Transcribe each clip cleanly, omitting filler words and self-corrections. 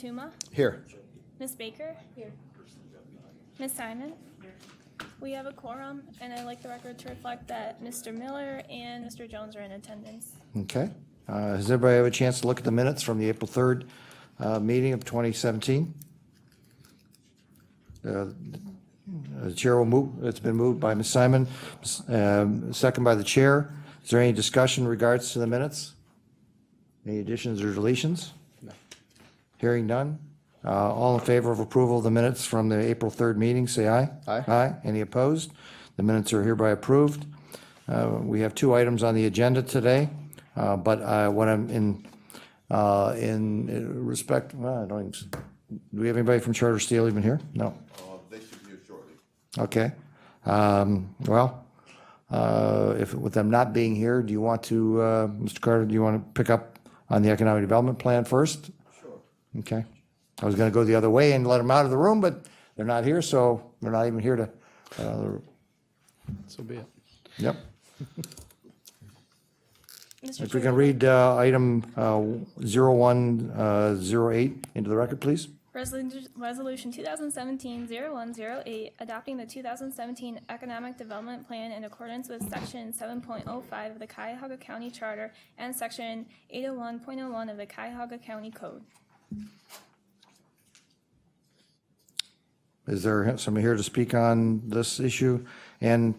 Tuma, Here. Ms. Baker. Here. Ms. Simon. We have a quorum, and I'd like the record to reflect that Mr. Miller and Mr. Jones are in attendance. Okay. Has everybody have a chance to look at the minutes from the April 3rd meeting of 2017? The chair will move. It's been moved by Ms. Simon, second by the chair. Is there any discussion in regards to the minutes? Any additions or deletions? No. Hearing none. All in favor of approval of the minutes from the April 3rd meeting, say aye. Aye. Aye. Any opposed? The minutes are hereby approved. We have two items on the agenda today, but what I'm in respect, well, I don't even, do we have anybody from Charter Steel even here? No. They should be here shortly. Okay. If with them not being here, do you want to, Mr. Carter, do you want to pick up on the economic development plan first? Sure. Okay. I was going to go the other way and let them out of the room, but they're not here, so they're not even here to. So be it. Yep. Mr. If we Chair, can read item 0108 into the record, please. Resolution 2017-0108, adopting the 2017 Economic Development Plan in accordance with Section 7.05 of the Cuyahoga County Charter and Section 801.01 of the Cuyahoga County Code. Is there somebody here to speak on this issue? And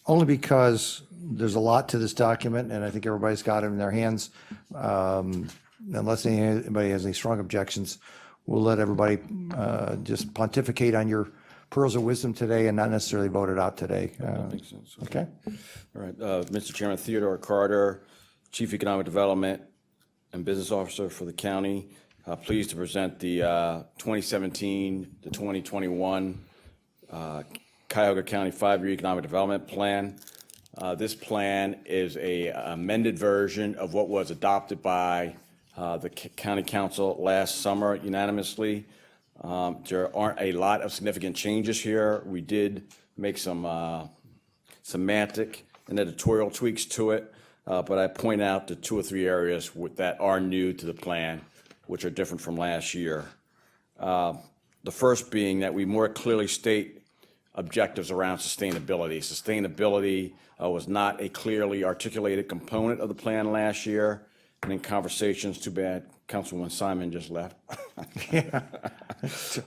only because there's a lot to this document, and I think everybody's got it in their hands. Unless anybody has any strong objections, we'll let everybody just pontificate on your pearls of wisdom today and not necessarily vote it out today. Makes sense. Okay? All right, Mr. Chairman, Theodore Carter, Chief Economic Development and Business Officer for the county. Pleased to present the 2017 to 2021 Cuyahoga County 5-year Economic Development Plan. This plan is a amended version of what was adopted by the County Council last summer unanimously. There aren't a lot of significant changes here. We did make some semantic and editorial tweaks to it, but I point out the 2 or 3 areas that are new to the plan, which are different from last year. The first being that we more clearly state objectives around sustainability. Sustainability was not a clearly articulated component of the plan last year. And in conversations, too bad Councilwoman Simon just left.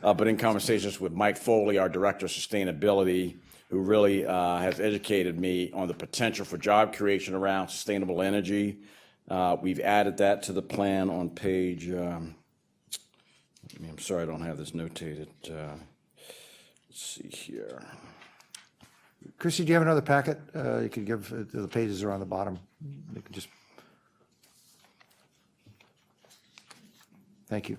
But in conversations with Mike Foley, our Director of Sustainability, who really has educated me on the potential for job creation around sustainable energy. We've added that to the plan on page, I'm sorry I don't have this notated. Let's see here. Chrissy, do you have another packet? You could give, the pages are on the bottom. You could just. Thank you.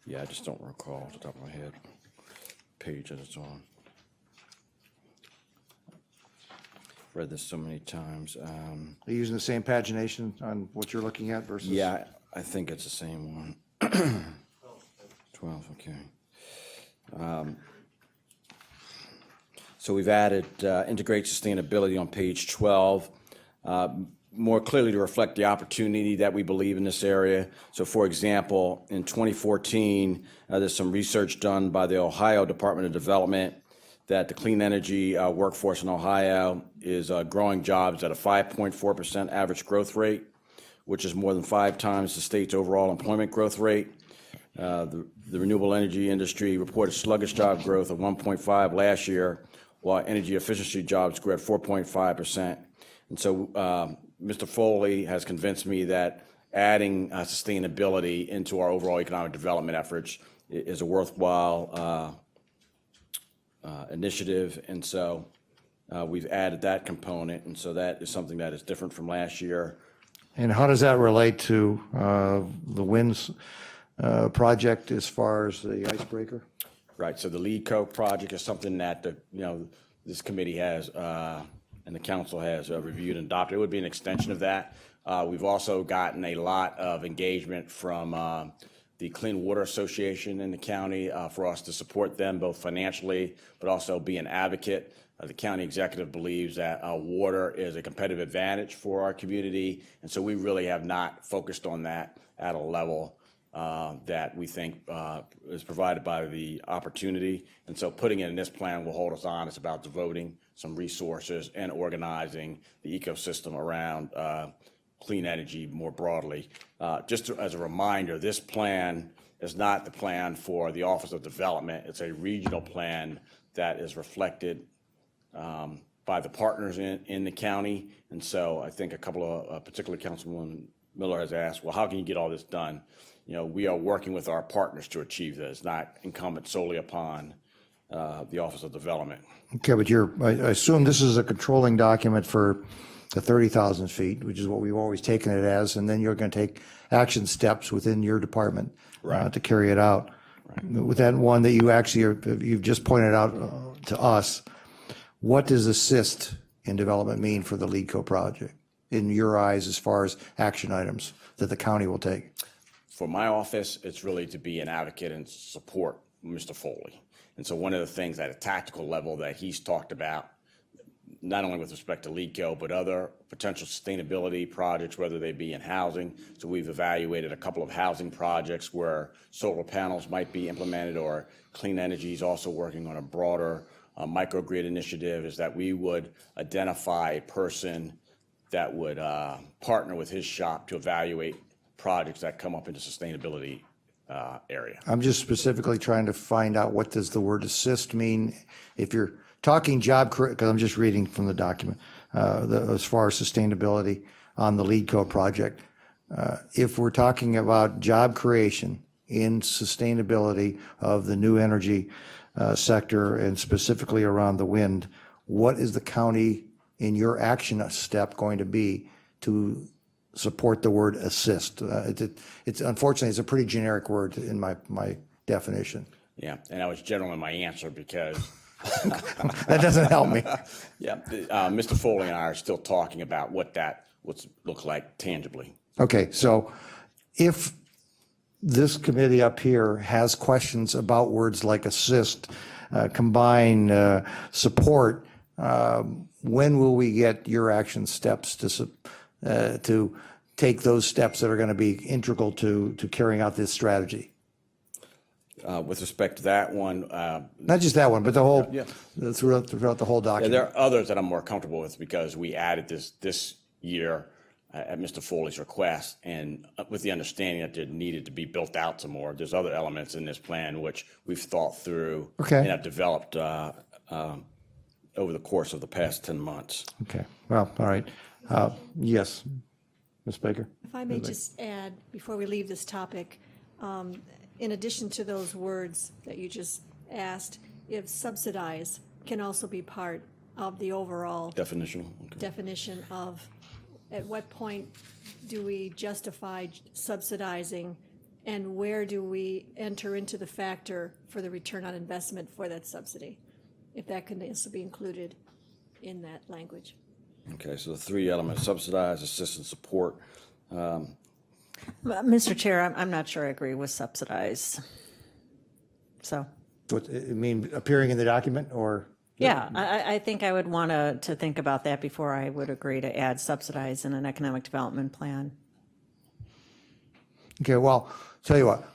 Yeah, I just don't recall off the top of my head page that it's on. Read this so many times. Are you using the same pagination on what you're looking at versus? Yeah, I think it's the same one. 12, okay. So we've added integrate sustainability on page 12, more clearly to reflect the opportunity that we believe in this area. So for example, in 2014, there's some research done by the Ohio Department of Development that the clean energy workforce in Ohio is growing jobs at a 5.4% average growth rate, which is more than 5 times the state's overall employment growth rate. The renewable energy industry reported sluggish job growth of 1.5 last year, while energy efficiency jobs grew at 4.5%. And so Mr. Foley has convinced me that adding sustainability into our overall economic development efforts is a worthwhile initiative. And so we've added that component. And so that is something that is different from last year. And how does that relate to the WINS project as far as the icebreaker? Right. So the Lead Coke project is something that this committee has and the council has reviewed and adopted. It would be an extension of that. We've also gotten a lot of engagement from the Clean Water Association in the county for us to support them both financially, but also be an advocate The county executive believes that water is a competitive advantage for our community, and so we really have not focused on that at a level that we think is provided by the opportunity. And so putting it in this plan will hold us honest about devoting some resources and organizing the ecosystem around clean energy more broadly. Just as a reminder, this plan is not the plan for the Office of Development. It's a regional plan that is reflected by the partners in the county. And so I think a couple of, particularly Councilwoman Miller has asked, well, how can you get all this done? We are working with our partners to achieve this, not incumbent solely upon the Office of Development. Okay, but I assume this is a controlling document for the 30,000 feet, which is what we've always taken it as, and then you're going to take action steps within your department to carry it out. With that one that you've just pointed out to us, what does assist in development mean for the LEEDCO project in your eyes as far as action items that the county will take? For my office, it's really to be an advocate and support Mr. Foley. And so one of the things at a tactical level that he's talked about, not only with respect to LEEDCO, but other potential sustainability projects, whether they be in housing. So we've evaluated a couple of housing projects where solar panels might be implemented, or clean energy is also working on a broader microgrid initiative, is that we would identify a person that would partner with his shop to evaluate projects that come up in the sustainability area. I'm just specifically trying to find out, what does the word assist mean? If you're talking because I'm just reading from the document, as far as sustainability on the LEEDCO project, if we're talking about job creation in sustainability of the new energy sector, and specifically around the wind, what is the county in your action step going to be to support the word assist? It's unfortunately, it's a pretty generic word in my definition. Yeah, and I was general in my answer because That doesn't help me. yeah, Mr. Foley and I are still talking about what that would look like tangibly. Okay, so if this committee up here has questions about words like assist, combine, support, when will we get your action steps to take those steps that are going to be integral to carrying out this strategy? With respect to that one, Not just that one, but the whole, Yeah. throughout the whole yeah, document. there are others that I'm more comfortable with because we added this year at Mr. Foley's request, and with the understanding that there needed to be built out some more. There's other elements in this plan which we've thought through and have developed over the course of the past 10 months. Okay, well, all right. Yes, Ms. Baker? If I may just add, before we leave this topic, in addition to those words that you just asked, if subsidize can also be part of the overall Definitional. Okay. definition of at what point do we justify subsidizing, and where do we enter into the factor for the return on investment for that subsidy, if that can also be included in that language. Okay, so the three elements: subsidize, assist, and support. Mr. Chair, I'm not sure I agree with subsidize. So, What, I mean, appearing in the document, or? yeah, I think I would want to think about that before I would agree to add subsidize in an economic development plan. Okay, well, tell you what,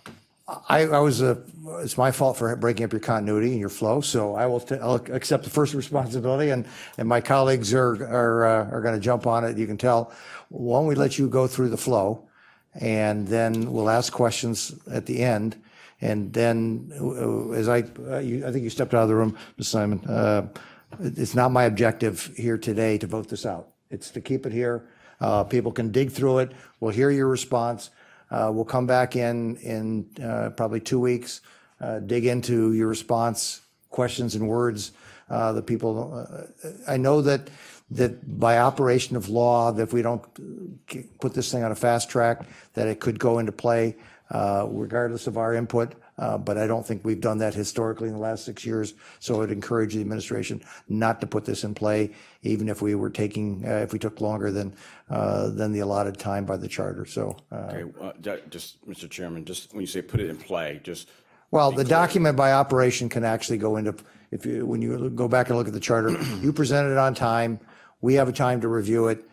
it's my fault for breaking up your continuity and your flow, so I'll accept the first responsibility, and my colleagues are going to jump on it. You can tell. Why don't we let you go through the flow, and then we'll ask questions at the end. And then, as I think you stepped out of the room, Ms. Simon. It's not my objective here today to vote this out. It's to keep it here. People can dig through it. We'll hear your response. We'll come back in probably 2 weeks, dig into your response, questions and words. The people, I know that by operation of law, that if we don't put this thing on a fast track, that it could go into play regardless of our input. But I don't think we've done that historically in the last 6 years. So I'd encourage the administration not to put this in play, even if we were if we took longer than the allotted time by the charter. So Okay, just Mr. Chairman, just when you say put it in play, just Well, the document by operation can actually go into, if you, when you go back and look at the charter, you present it on time, we have a time to review it.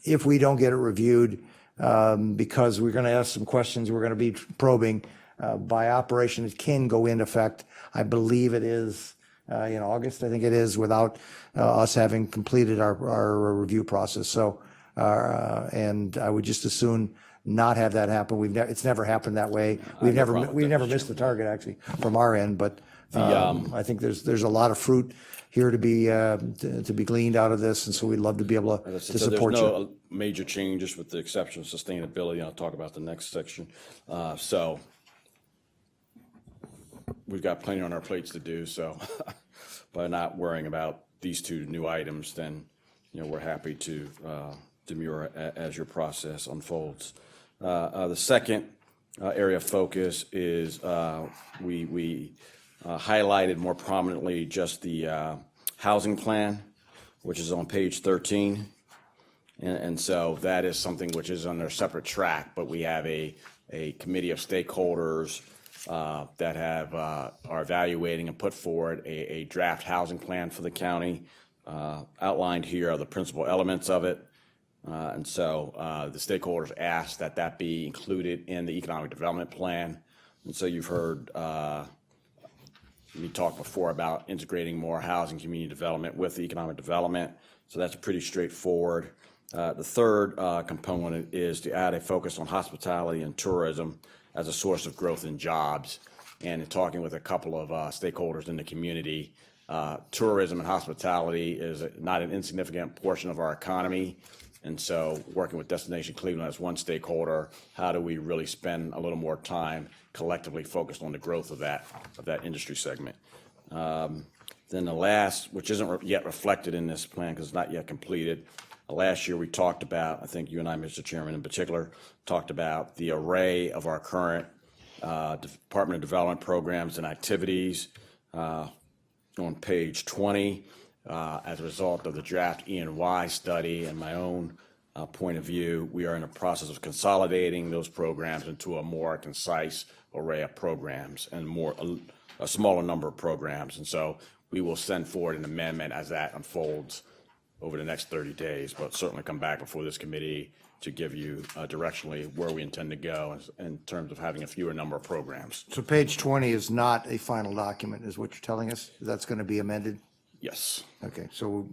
If we don't get it reviewed, because we're going to ask some questions, we're going to be probing, by operation, it can go into effect. I believe it is in August, I think it is, without us having completed our review process. So, and I would just as soon not have that happen. It's never happened that way. We've never missed the target actually from our end, but I think there's a lot of fruit here to be gleaned out of this, and so we'd love to be able to support you. There's no major changes with the exception of sustainability. I'll talk about the next section. So we've got plenty on our plates to do. So by not worrying about these two new items, then we're happy to demur as your process unfolds. The second area of focus is we highlighted more prominently just the housing plan, which is on page 13. And so that is something which is on their separate track, but we have a committee of stakeholders that are evaluating and put forward a draft housing plan for the county. Outlined here are the principal elements of it. And so the stakeholders asked that be included in the economic development plan. And so you've heard me talk before about integrating more housing community development with the economic development. So that's pretty straightforward. The third component is to add a focus on hospitality and tourism as a source of growth in jobs. And in talking with a couple of stakeholders in the community, tourism and hospitality is not an insignificant portion of our economy. And so working with Destination Cleveland as one stakeholder, how do we really spend a little more time collectively focused on the growth of that industry segment? Then the last, which isn't yet reflected in this plan because it's not yet completed, last year we talked about, I think you and I, Mr. Chairman, in particular, talked about the array of our current Department of Development programs and activities. On page 20, as a result of the draft E&Y study and my own point of view, we are in the process of consolidating those programs into a more concise array of programs and a smaller number of programs. And so we will send forward an amendment as that unfolds over the next 30 days, but certainly come back before this committee to give you directionally where we intend to go in terms of having a fewer number of programs. So page 20 is not a final document, is what you're telling us? That's going to be amended? Yes. Okay, so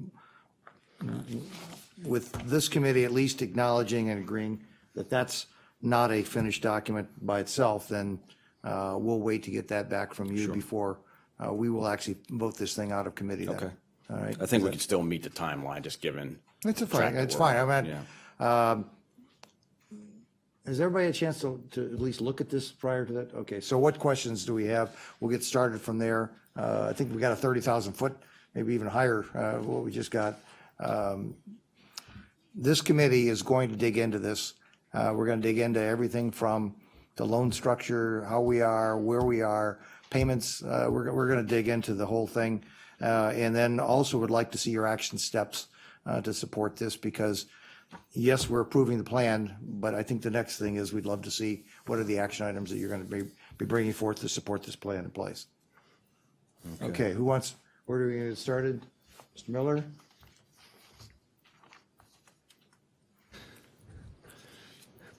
with this committee at least acknowledging and agreeing that that's not a finished document by itself, then we'll wait to get that back from you before we will actually vote this thing out of committee then. Okay. All right? I think we can still meet the timeline just given. It's fine, it's fine. I mean, has everybody had a chance to at least look at this prior to that? Okay, so what questions do we have? We'll get started from there. I think we got a 30,000 foot, maybe even higher, what we just got. This committee is going to dig into this. We're going to dig into everything from the loan structure, how we are, where we are, payments. We're going to dig into the whole thing. And then also would like to see your action steps to support this because yes, we're approving the plan, but I think the next thing is we'd love to see what are the action items that you're going to be bringing forth to support this plan in place. Okay, where do we get started? Mr. Miller?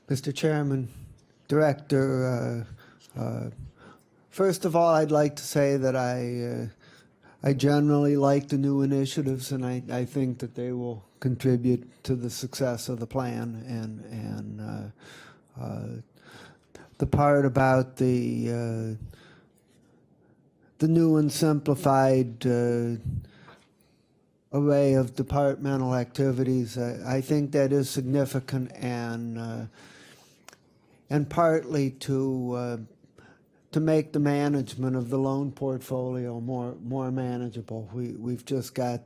Mr. Chairman, Director, first of all, I'd like to say that I generally like the new initiatives, and I think that they will contribute to the success of the plan. And the part about the new and simplified array of departmental activities, I think that is significant and partly to make the management of the loan portfolio more manageable. We've just got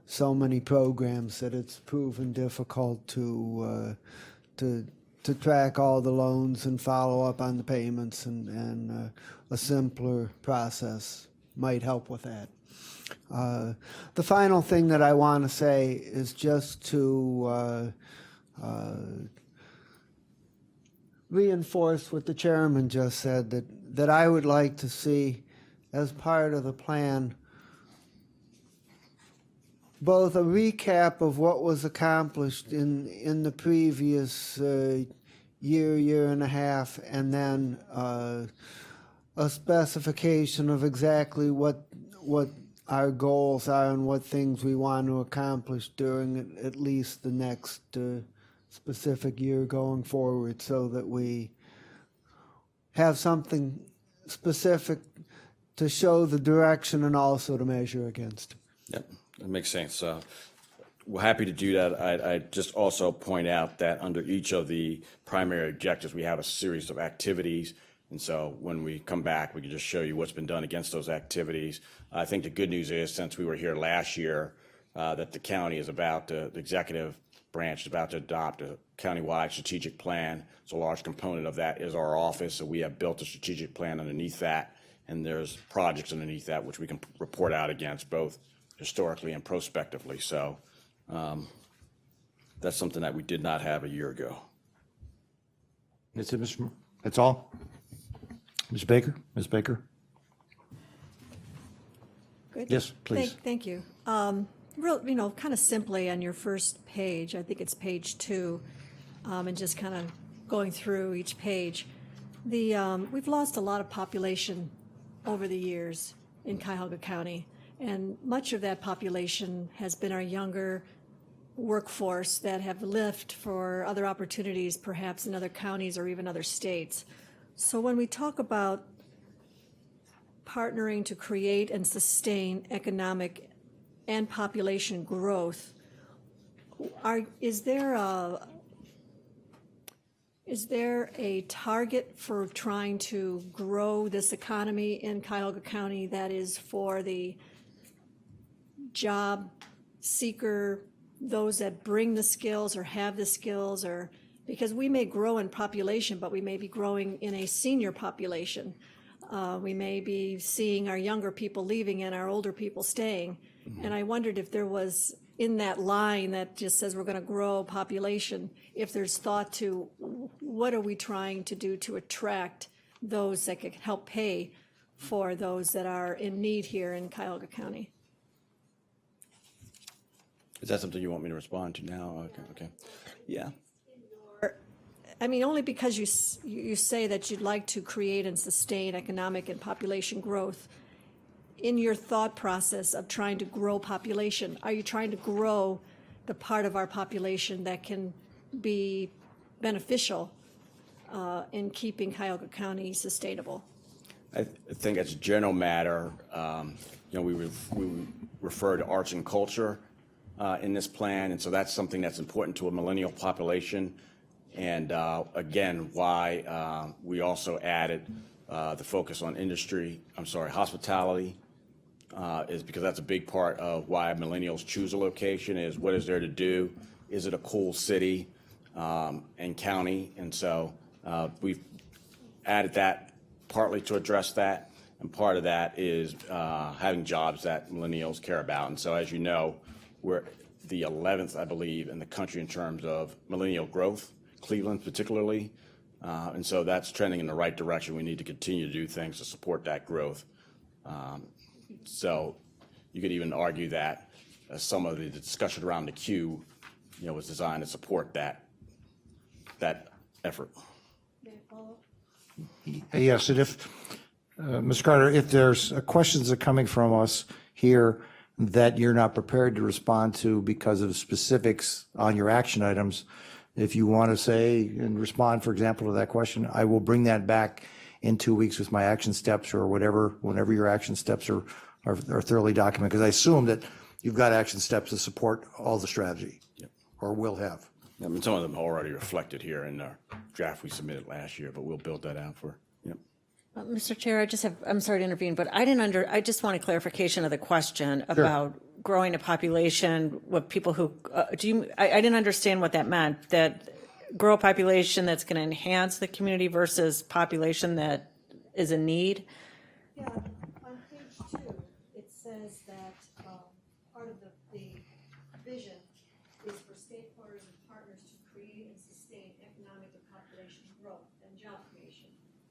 so many programs that it's proven difficult to track all the loans and follow up on the payments, and a simpler process might help with that. The final thing that I want to say is just to reinforce what the chairman just said, that I would like to see as part of the plan, both a recap of what was accomplished in the previous year and a half, and then a specification of exactly what our goals are and what things we want to accomplish during at least the next specific year going forward, so that we have something specific to show the direction and also to measure against. Yep, that makes sense. We're happy to do that. I'd just also point out that under each of the primary objectives, we have a series of activities. And so when we come back, we can just show you what's been done against those activities. I think the good news is, since we were here last year, that the county is about the executive branch is about to adopt a countywide strategic plan. So a large component of that is our office. So we have built a strategic plan underneath that, and there's projects underneath that which we can report out against, both historically and prospectively. So that's something that we did not have a year ago. That's it, Mr. That's all? Ms. Baker? Ms. Baker? Good. Yes, please. Thank you. Real, kind of simply on your first page, I think it's page 2, and just kind of going through each page. We've lost a lot of population over the years in Cuyahoga County, and much of that population has been our younger workforce that have left for other opportunities, perhaps in other counties or even other states. So when we talk about partnering to create and sustain economic and population growth, is there a target for trying to grow this economy in Cuyahoga County that is for the job seeker, those that bring the skills or have the skills, or because we may grow in population, but we may be growing in a senior population. We may be seeing our younger people leaving and our older people staying. Mm-hmm. And I wondered if there was, in that line that just says we're going to grow population, if there's thought to what are we trying to do to attract those that could help pay for those that are in need here in Cuyahoga County. Is that something you want me to respond to now? Okay. Yeah. I mean, only because you say that you'd like to create and sustain economic and population growth. In your thought process of trying to grow population, are you trying to grow the part of our population that can be beneficial in keeping Cuyahoga County sustainable? I think as a general matter, we refer to arts and culture in this plan, and so that's something that's important to a millennial population. And again, why we also added the focus on hospitality, is because that's a big part of why millennials choose a location, is what is there to do? Is it a cool city and county? And so we've added that partly to address that, and part of that is having jobs that millennials care about. And so, as you know, we're the 11th, I believe, in the country in terms of millennial growth, Cleveland particularly. And so that's trending in the right direction. We need to continue to do things to support that growth. So you could even argue that some of the discussion around the Q, was designed to support that effort. Yes, and if, Ms. Carter, if there's questions that are coming from us here that you're not prepared to respond to because of specifics on your action items, if you want to say and respond, for example, to that question, I will bring that back in 2 weeks with my action steps or whenever your action steps are thoroughly documented, because I assume that you've got action steps to support all the strategy. Yep. Or will have. I mean, some of them are already reflected here in the draft we submitted last year, but we'll build that out for. Yep. Mr. Chair, I'm sorry to intervene, but I just want a clarification of the question about growing a population with people who, I didn't understand what that meant, that grow a population that's going to enhance the community versus population that is in need? Yeah, on page 2, it says that part of the vision is for stakeholders and partners to create and sustain economic and population growth and job creation.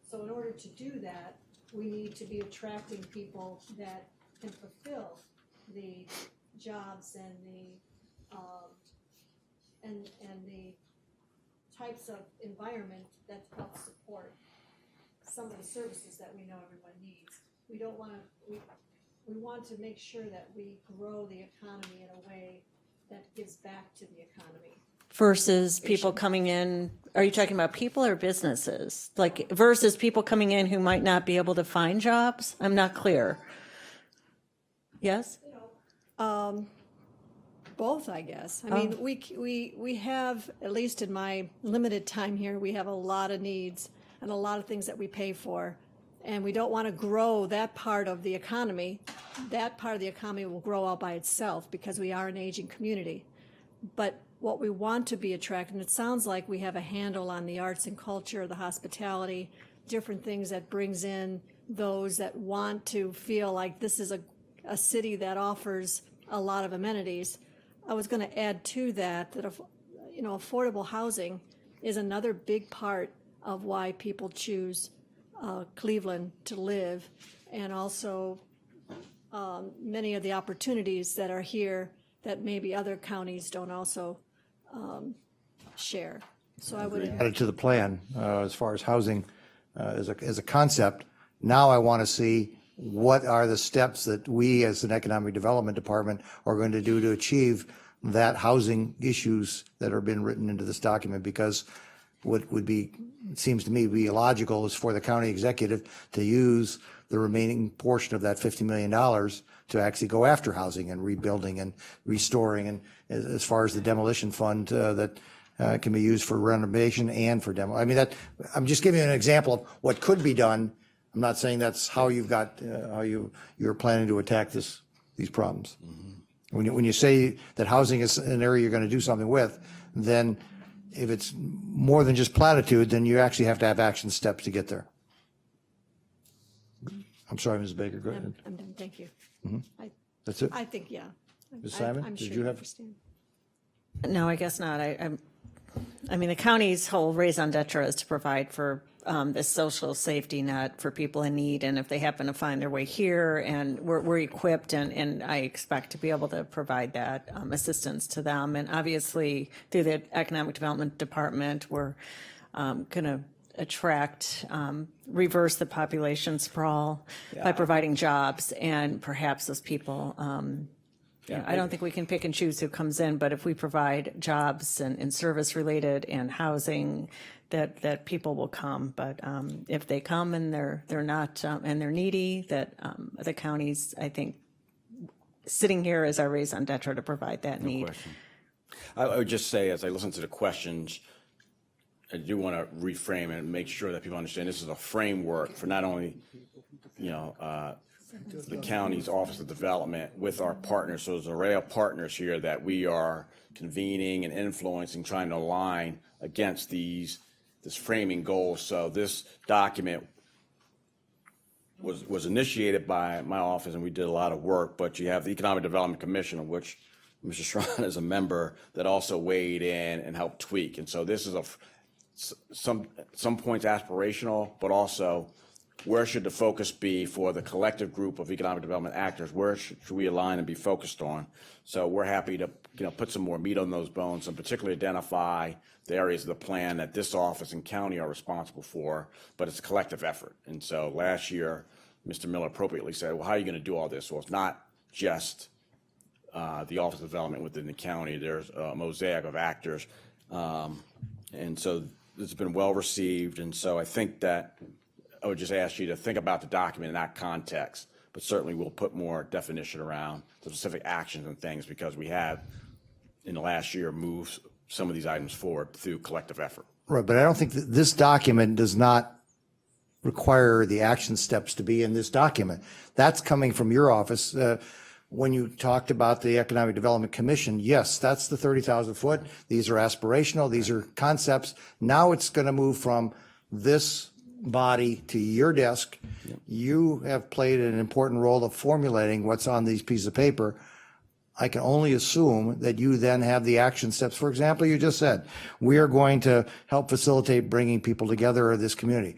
So in order to do that, we need to be attracting people that can fulfill the jobs and the types of environment that helps support some of the services that we know everyone needs. We don't want to, we want to make sure that we grow the economy in a way that gives back to the economy. Versus people coming in, are you talking about people or businesses? Like versus people coming in who might not be able to find jobs? I'm not clear. Yes? Both, I guess. I mean, we have, at least in my limited time here, we have a lot of needs and a lot of things that we pay for. And we don't want to grow that part of the economy. That part of the economy will grow all by itself because we are an aging community. But what we want to be attracting, and it sounds like we have a handle on the arts and culture, the hospitality, different things that brings in those that want to feel like this is a city that offers a lot of amenities. I was going to add to that affordable housing is another big part of why people choose Cleveland to live, and also many of the opportunities that are here that maybe other counties don't also share. So I would Added to the plan as far as housing as a concept. Now I want to see what are the steps that we as an economic development department are going to do to achieve that housing issues that are been written into this document, because what would be, it seems to me, be illogical is for the county executive to use the remaining portion of that $50 million to actually go after housing and rebuilding and restoring, and as far as the demolition fund that can be used for renovation and for demo. I mean, I'm just giving you an example of what could be done. I'm not saying that's how you've got, how you're planning to attack these problems. Mm-hmm. When you say that housing is an area you're going to do something with, then if it's more than just platitude, then you actually have to have action steps to get there. I'm sorry, Ms. Baker, go ahead. I'm done, thank you. That's it? I think, yeah. Ms. Simon, I'm did sure you have? understand. No, I guess not. I mean, the county's whole raison d'etre is to provide for the social safety net for people in need, and if they happen to find their way here, and we're equipped, and I expect to be able to provide that assistance to them. And obviously, through the Economic Development Department, we're going to reverse the population sprawl by providing jobs, and perhaps those people. I don't think we can pick and choose who comes in, but if we provide jobs and service related and housing, that people will come. But if they come and they're not and they're needy, that the county's, I think, sitting here as our raison d'etre to provide that need. Question. I would just say, as I listen to the questions, I do want to reframe and make sure that people understand this is a framework for not only, the county's Office of Development with our partners. So there's an array of partners here that we are convening and influencing, trying to align against this framing goal. So this document was initiated by my office, and we did a lot of work, but you have the Economic Development Commission, of which Mr. Strawn is a member, that also weighed in and helped tweak. And so this is some points aspirational, but also where should the focus be for the collective group of economic development actors? Where should we align and be focused on? So we're happy to put some more meat on those bones, and particularly identify the areas of the plan that this office and county are responsible for, but it's a collective effort. And so last year, Mr. Miller appropriately said, well, how are you going to do all this? Well, it's not just the Office of Development within the county. There's a mosaic of actors. And so this has been well received. And so I think that I would just ask you to think about the document in that context, but certainly we'll put more definition around the specific actions and things, because we have in the last year moved some of these items forward through collective effort. Right, but I don't think that this document does not require the action steps to be in this document. That's coming from your office. When you talked about the Economic Development Commission, yes, that's the 30,000 foot. These are aspirational. These are concepts. Now it's going to move from this body to your desk. Yep. You have played an important role of formulating what's on these pieces of paper. I can only assume that you then have the action steps. For example, you just said, we are going to help facilitate bringing people together in this community.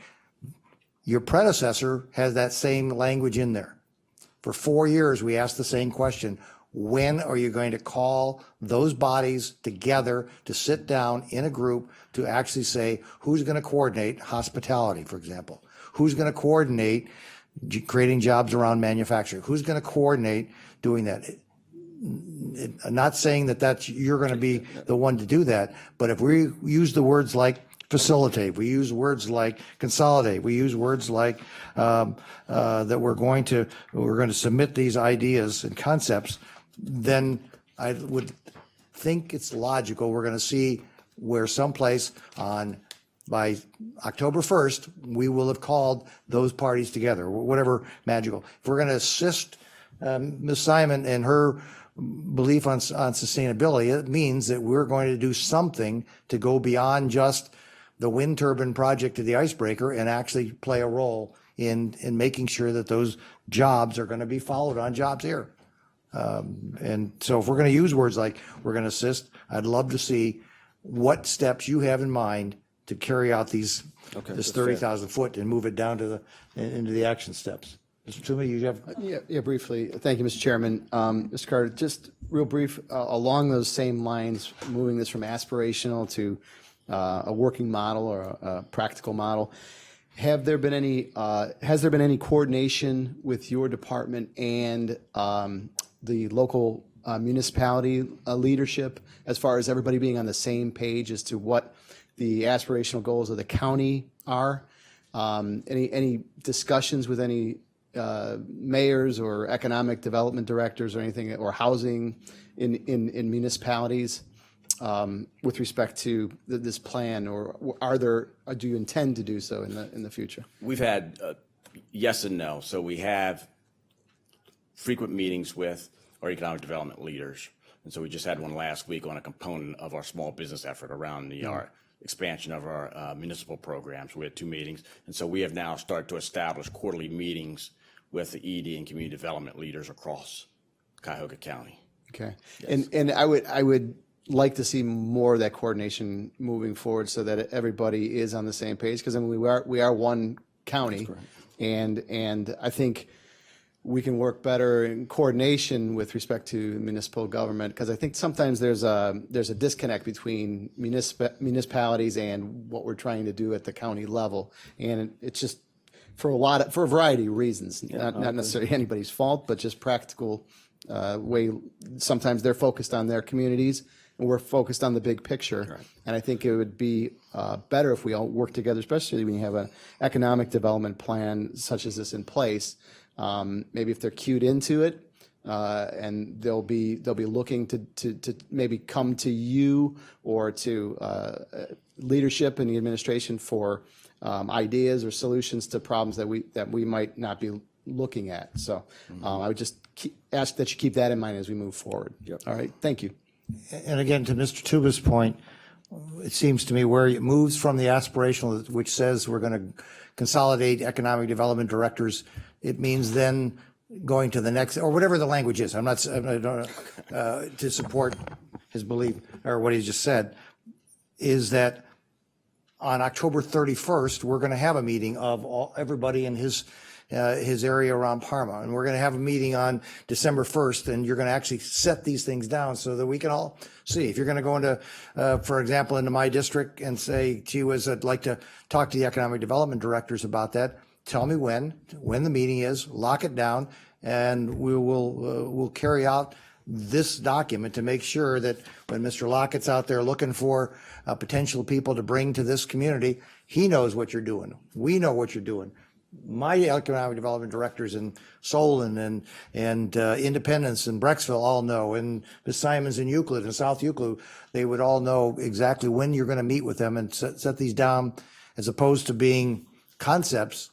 Your predecessor has that same language in there. For 4 years, we asked the same question. When are you going to call those bodies together to sit down in a group to actually say who's going to coordinate hospitality, for example? Who's going to coordinate creating jobs around manufacturing? Who's going to coordinate doing that? I'm not saying that you're going to be the one to do that, but if we use the words like facilitate, we use words like consolidate, we use words like that we're going to submit these ideas and concepts, then I would think it's logical we're going to see where someplace by October 1st, we will have called those parties together, whatever magical. If we're going to assist Ms. Simon in her belief on sustainability, it means that we're going to do something to go beyond just the wind turbine project to the icebreaker and actually play a role in making sure that those jobs are going to be followed on jobs here. And so if we're going to use words like we're going to assist, I'd love to see what steps you have in mind to carry out this 30,000 foot and move it down into the action steps. Mr. Toomey, you have? Yeah, briefly. Thank you, Mr. Chairman. Mr. Carter, just real brief, along those same lines, moving this from aspirational to a working model or a practical model. Has there been any coordination with your department and the local municipality leadership as far as everybody being on the same page as to what the aspirational goals of the county are? Any discussions with any mayors or economic development directors or anything, or housing in municipalities with respect to this plan, or do you intend to do so in the future? We've had yes and no. So we have frequent meetings with our economic development leaders. And so we just had one last week on a component of our small business effort around our expansion of our municipal programs. We had 2 meetings. And so we have now started to establish quarterly meetings with the ED and community development leaders across Cuyahoga County. Okay. Yes. And I would like to see more of that coordination moving forward so that everybody is on the same page, because I mean, we are one county, and I think we can work better in coordination with respect to municipal government, because I think sometimes there's a disconnect between municipalities and what we're trying to do at the county level, and it's just for a variety of reasons, not necessarily anybody's fault, but just practical way. Sometimes they're focused on their communities, and we're focused on the big picture. Right. And I think it would be better if we all work together, especially when you have an economic development plan such as this in place. Maybe if they're cued into it, and they'll be looking to maybe come to you or to leadership in the administration for ideas or solutions to problems that we might not be looking at. So I would just ask that you keep that in mind as we move forward. Yep. All right. Thank you. And again, to Mr. Tuba's point, it seems to me where it moves from the aspirational, which says we're going to consolidate economic development directors, it means then going to the next, or whatever the language is. I don't to support his belief or what he just said, is that on October 31st, we're going to have a meeting of everybody in his area around Parma. And we're going to have a meeting on December 1st, and you're going to actually set these things down so that we can all see. If you're going to go into, for example, into my district and say to you, I'd like to talk to the economic development directors about that, tell me when the meeting is, lock it down, and we'll carry out this document to make sure that when Mr. Lockett's out there looking for potential people to bring to this community, he knows what you're doing. We know what you're doing. My economic development directors in Solon and Independence and Brecksville all know, and Ms. Simons in Euclid and South Euclid, they would all know exactly when you're going to meet with them and set these down, as opposed to being concepts.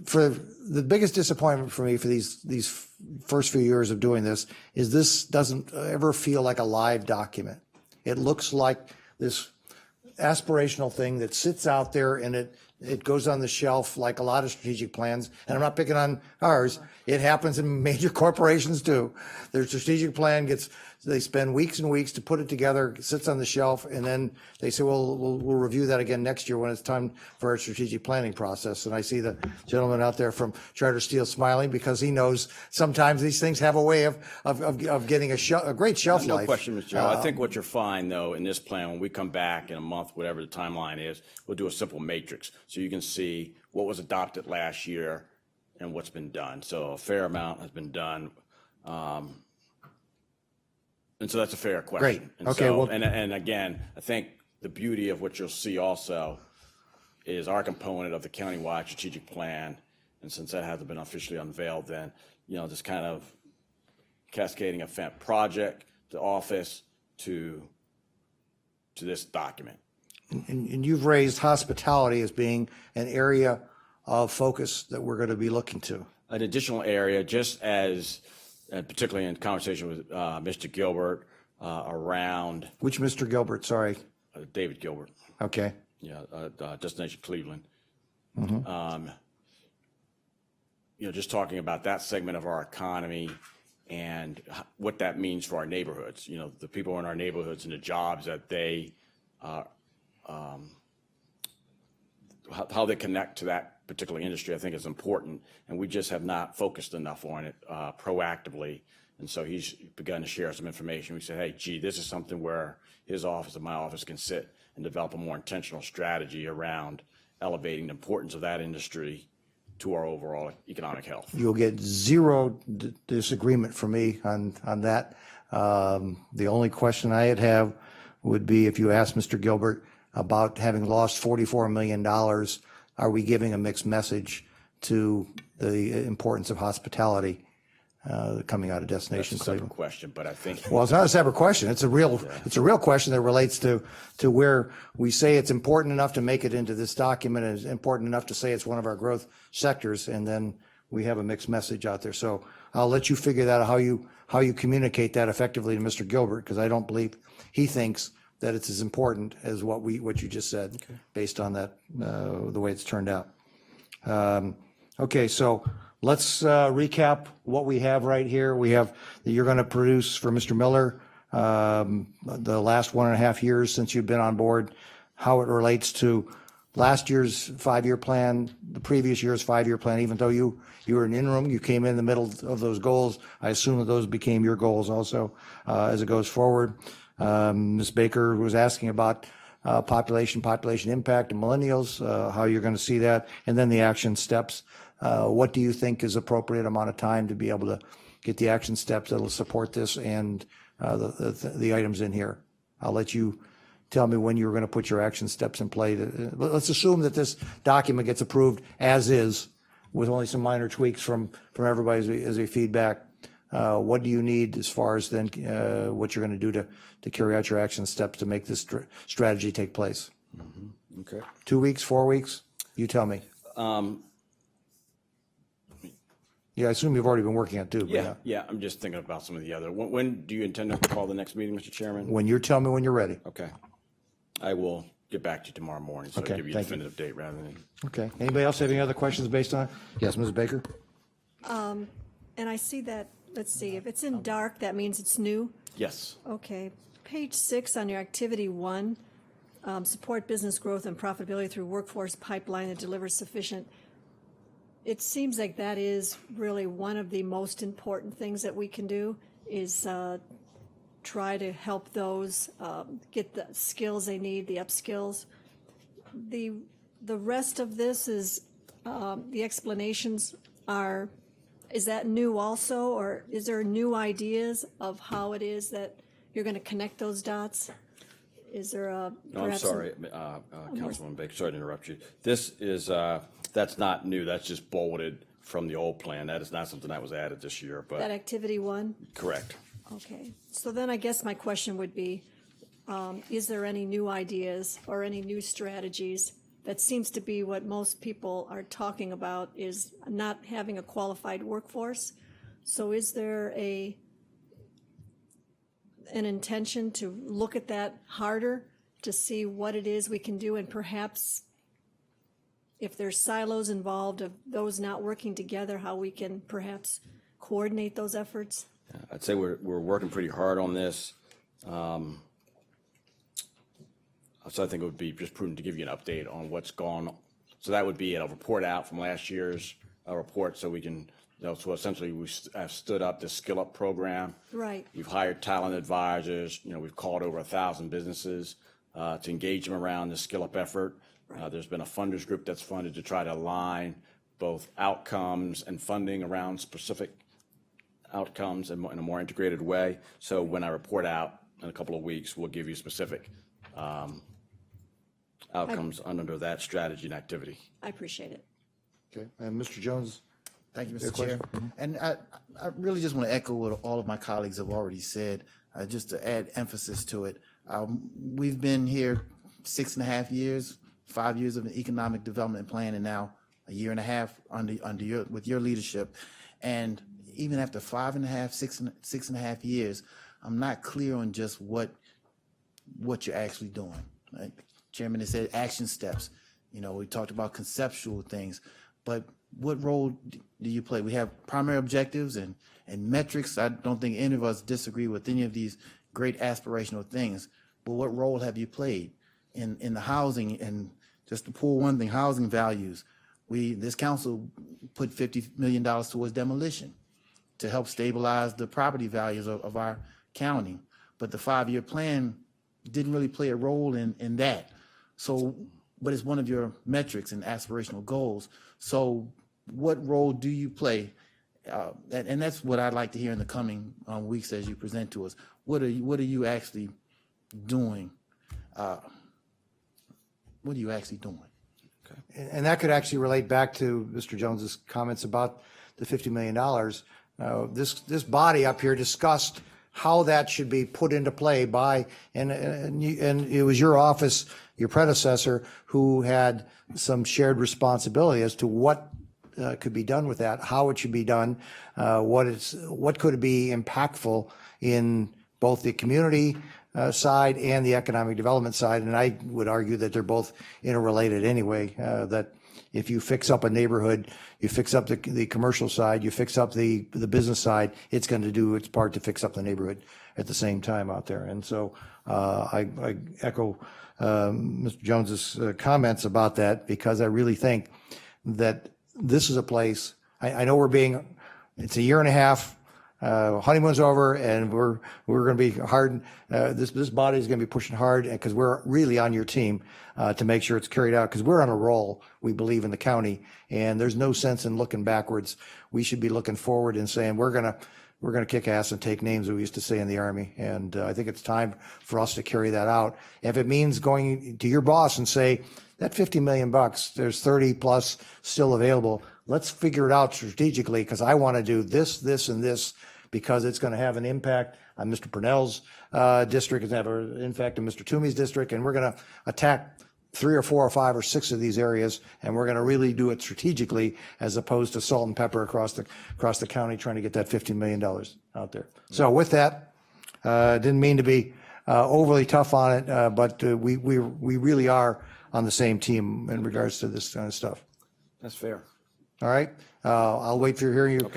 For the biggest disappointment for me for these first few years of doing this is this doesn't ever feel like a live document. It looks like this aspirational thing that sits out there, and it goes on the shelf like a lot of strategic plans. And I'm not picking on ours. It happens in major corporations too. Their strategic plan gets they spend weeks and weeks to put it together, it sits on the shelf, and then they say, well, we'll review that again next year when it's time for our strategic planning process. And I see the gentleman out there from Charter Steel smiling because he knows sometimes these things have a way of getting a great shelf No life. question, Mr. Chair. I think what you're fine, though, in this plan, when we come back in a month, whatever the timeline is, we'll do a simple matrix so you can see what was adopted last year and what's been done. So a fair amount has been done. And so that's a fair question. Great. And Okay, so, well- and again, I think the beauty of what you'll see also is our component of the countywide strategic plan. And since that hasn't been officially unveiled, then, just kind of cascading event project to office to this document. And you've raised hospitality as being an area of focus that we're going to be looking to. An additional area, just as, particularly in conversation with Mr. Gilbert around Which Mr. Gilbert, sorry. David Gilbert, Okay. Destination Cleveland. Just talking about that segment of our economy and what that means for our neighborhoods. The people in our neighborhoods and the jobs that they, how they connect to that particular industry, I think is important. And we just have not focused enough on it proactively. And so he's begun to share some information. We said, hey, gee, this is something where his office and my office can sit and develop a more intentional strategy around elevating the importance of that industry to our overall economic health. You'll get zero disagreement from me on that. The only question I'd have would be if you asked Mr. Gilbert about having lost $44 million, are we giving a mixed message to the importance of hospitality coming out of That's Destination a separate Cleveland? question, but I think. Well, it's not a separate question. It's a real question that relates to where we say it's important enough to make it into this document, and it's important enough to say it's one of our growth sectors, and then we have a mixed message out there. So I'll let you figure that out, how you communicate that effectively to Mr. Gilbert, because I don't believe he thinks that it's as important as what you just said, based on that, the way it's turned out. Okay, so let's recap what we have right here. We have that you're going to produce for Mr. Miller the last 1.5 years since you've been on board, how it relates to last year's 5-year plan, the previous year's 5-year plan. Even though you were an interim, you came in the middle of those goals. I assume that those became your goals also as it goes forward. Ms. Baker was asking about population impact and millennials, how you're going to see that, and then the action steps. What do you think is appropriate amount of time to be able to get the action steps that will support this and the items in here? I'll let you tell me when you're going to put your action steps in play. Let's assume that this document gets approved as is with only some minor tweaks from everybody as a feedback. What do you need as far as then what you're going to do to carry out your action steps to make this strategy take place? Okay. 2 weeks, 4 weeks? You tell me. Yeah, I assume you've already been working on it too. But Yeah, I'm just thinking about some of the other. When do you intend to call the next meeting, Mr. Chairman? When you tell me when you're ready. Okay. I will get back to you tomorrow morning, so I'll Okay, give you a thank you. definitive date rather than. Okay. Anybody else have any other questions based on it? Yes, Ms. Baker? And I see that, let's see, if it's in dark, that means it's new. Yes. Okay. Page 6 on your activity 1, support business growth and profitability through workforce pipeline that delivers sufficient. It seems like that is really one of the most important things that we can do is try to help those get the skills they need, the upskills. The rest of this is, the explanations are, is that new also, or is there new ideas of how it is that you're going to connect those dots? Is there a No, I'm perhaps? sorry, Councilwoman Baker, sorry to interrupt you. This is, that's not new, that's just bolted from the old plan. That is not something that was added this year, That but activity 1? correct. Okay, so then I guess my question would be, is there any new ideas or any new strategies? That seems to be what most people are talking about, is not having a qualified workforce. So is there an intention to look at that harder to see what it is we can do, and perhaps if there's silos involved of those not working together, how we can perhaps coordinate those efforts? I'd say we're working pretty hard on this. So I think it would be just prudent to give you an update on what's gone. So that would be a report out from last year's report, so we can, so essentially we have stood up the Skill Up program. Right. We've hired talent advisors. We've called over 1,000 businesses to engage them around the Skill Up effort. There's been a funders group that's funded to try to align both outcomes and funding around specific outcomes in a more integrated way. So when I report out in a couple of weeks, we'll give you specific outcomes under that strategy and activity. I appreciate it. Okay, and Mr. Jones? Thank you, Mr. Chair. And I really just want to echo what all of my colleagues have already said, just to add emphasis to it. We've been here 6.5 years, 5 years of an economic development plan, and now a year and a half with your leadership. And even after 6.5 years, I'm not clear on just what you're actually doing. Right? Chairman has said action steps. We talked about conceptual things, but what role do you play? We have primary objectives and metrics. I don't think any of us disagree with any of these great aspirational things, but what role have you played in the housing? And just to pull one thing, housing values. This council put $50 million towards demolition to help stabilize the property values of our county. But the 5-year plan didn't really play a role in that. So, but it's one of your metrics and aspirational goals. So what role do you play? And that's what I'd like to hear in the coming weeks as you present to us. What are you actually doing? What are you actually doing? And that could actually relate back to Mr. Jones's comments about the $50 million. This body up here discussed how that should be put into play by, and it was your office, your predecessor, who had some shared responsibility as to what could be done with that, how it should be done, what could be impactful in both the community side and the economic development side. And I would argue that they're both interrelated anyway, that if you fix up a neighborhood, you fix up the commercial side, you fix up the business side, it's going to do its part to fix up the neighborhood at the same time out there. And so I echo Mr. Jones's comments about that, because I really think that this is a place, I know it's a year and a half, honeymoon's over, and we're going to be hard. This body is going to be pushing hard, because we're really on your team to make sure it's carried out, because we're on a roll, we believe, in the county, and there's no sense in looking backwards. We should be looking forward and saying we're going to kick ass and take names, we used to say in the Army. And I think it's time for us to carry that out. If it means going to your boss and say, that $50 million, there's 30 plus still available. Let's figure it out strategically, because I want to do this, this, and this, because it's going to have an impact on Mr. Purnell's district, it's going to have an impact on Mr. Toomey's district, and we're going to attack 3 or 4 or 5 or 6 of these areas, and we're going to really do it strategically, as opposed to salt and pepper across the county trying to get that $50 million out there. So with that, didn't mean to be overly tough on it, but we really are on the same team in regards to this kind of stuff. That's fair. All right. I'll wait for hearing you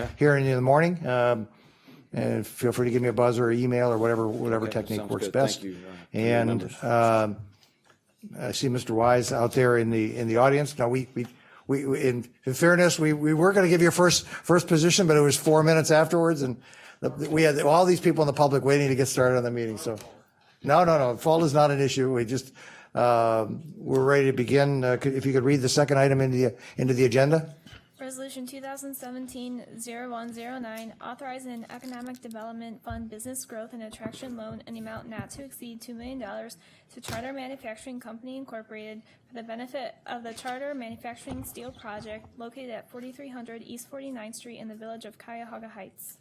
in the morning. And feel free to give me a buzz or email or whatever technique works good. best. Thank you, And I see Mr. Wise out there in the audience. Now we in fairness, we were going to give you a first position, but it was 4 minutes afterwards, and we had all these people in the public waiting to get started on the meeting. So no, fault is not an issue. We just we're ready to begin. If you could read the second item into the agenda. Resolution 2017-0109, authorizing an economic development fund business growth and attraction loan in the amount not to exceed $2 million to Charter Manufacturing Company Incorporated for the benefit of the Charter Manufacturing Steel Project located at 4300 East 49th Street in the village of Cuyahoga Heights.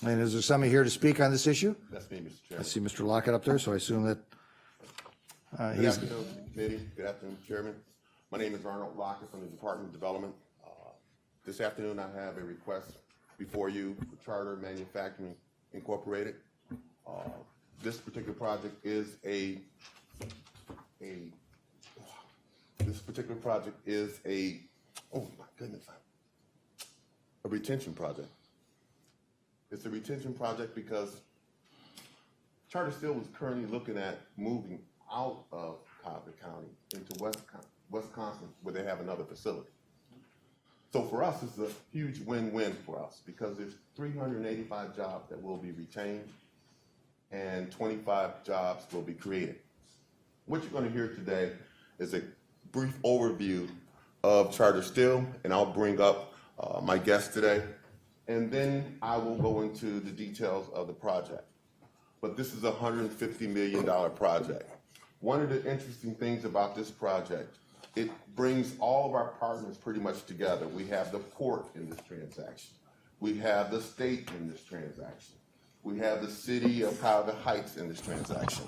And is there somebody here to speak on this issue? That's me, Mr. I Chairman. see Mr. Lockett up there, so I assume that Good afternoon, committee. Good afternoon, Chairman. My name is Arnold Lockett from the Department of Development. This afternoon, I have a request before you for Charter Manufacturing Incorporated. This particular project is a retention project. It's a retention project because Charter Steel was currently looking at moving out of Cuyahoga County into Wisconsin, where they have another facility. So for us, it's a huge win-win for us because there's 385 jobs that will be retained and 25 jobs will be created. What you're going to hear today is a brief overview of Charter Steel, and I'll bring up my guest today, and then I will go into the details of the project. But this is a $150 million project. One of the interesting things about this project, it brings all of our partners pretty much together. We have the port in this transaction. We have the state in this transaction. We have the city of Cuyahoga Heights in this transaction.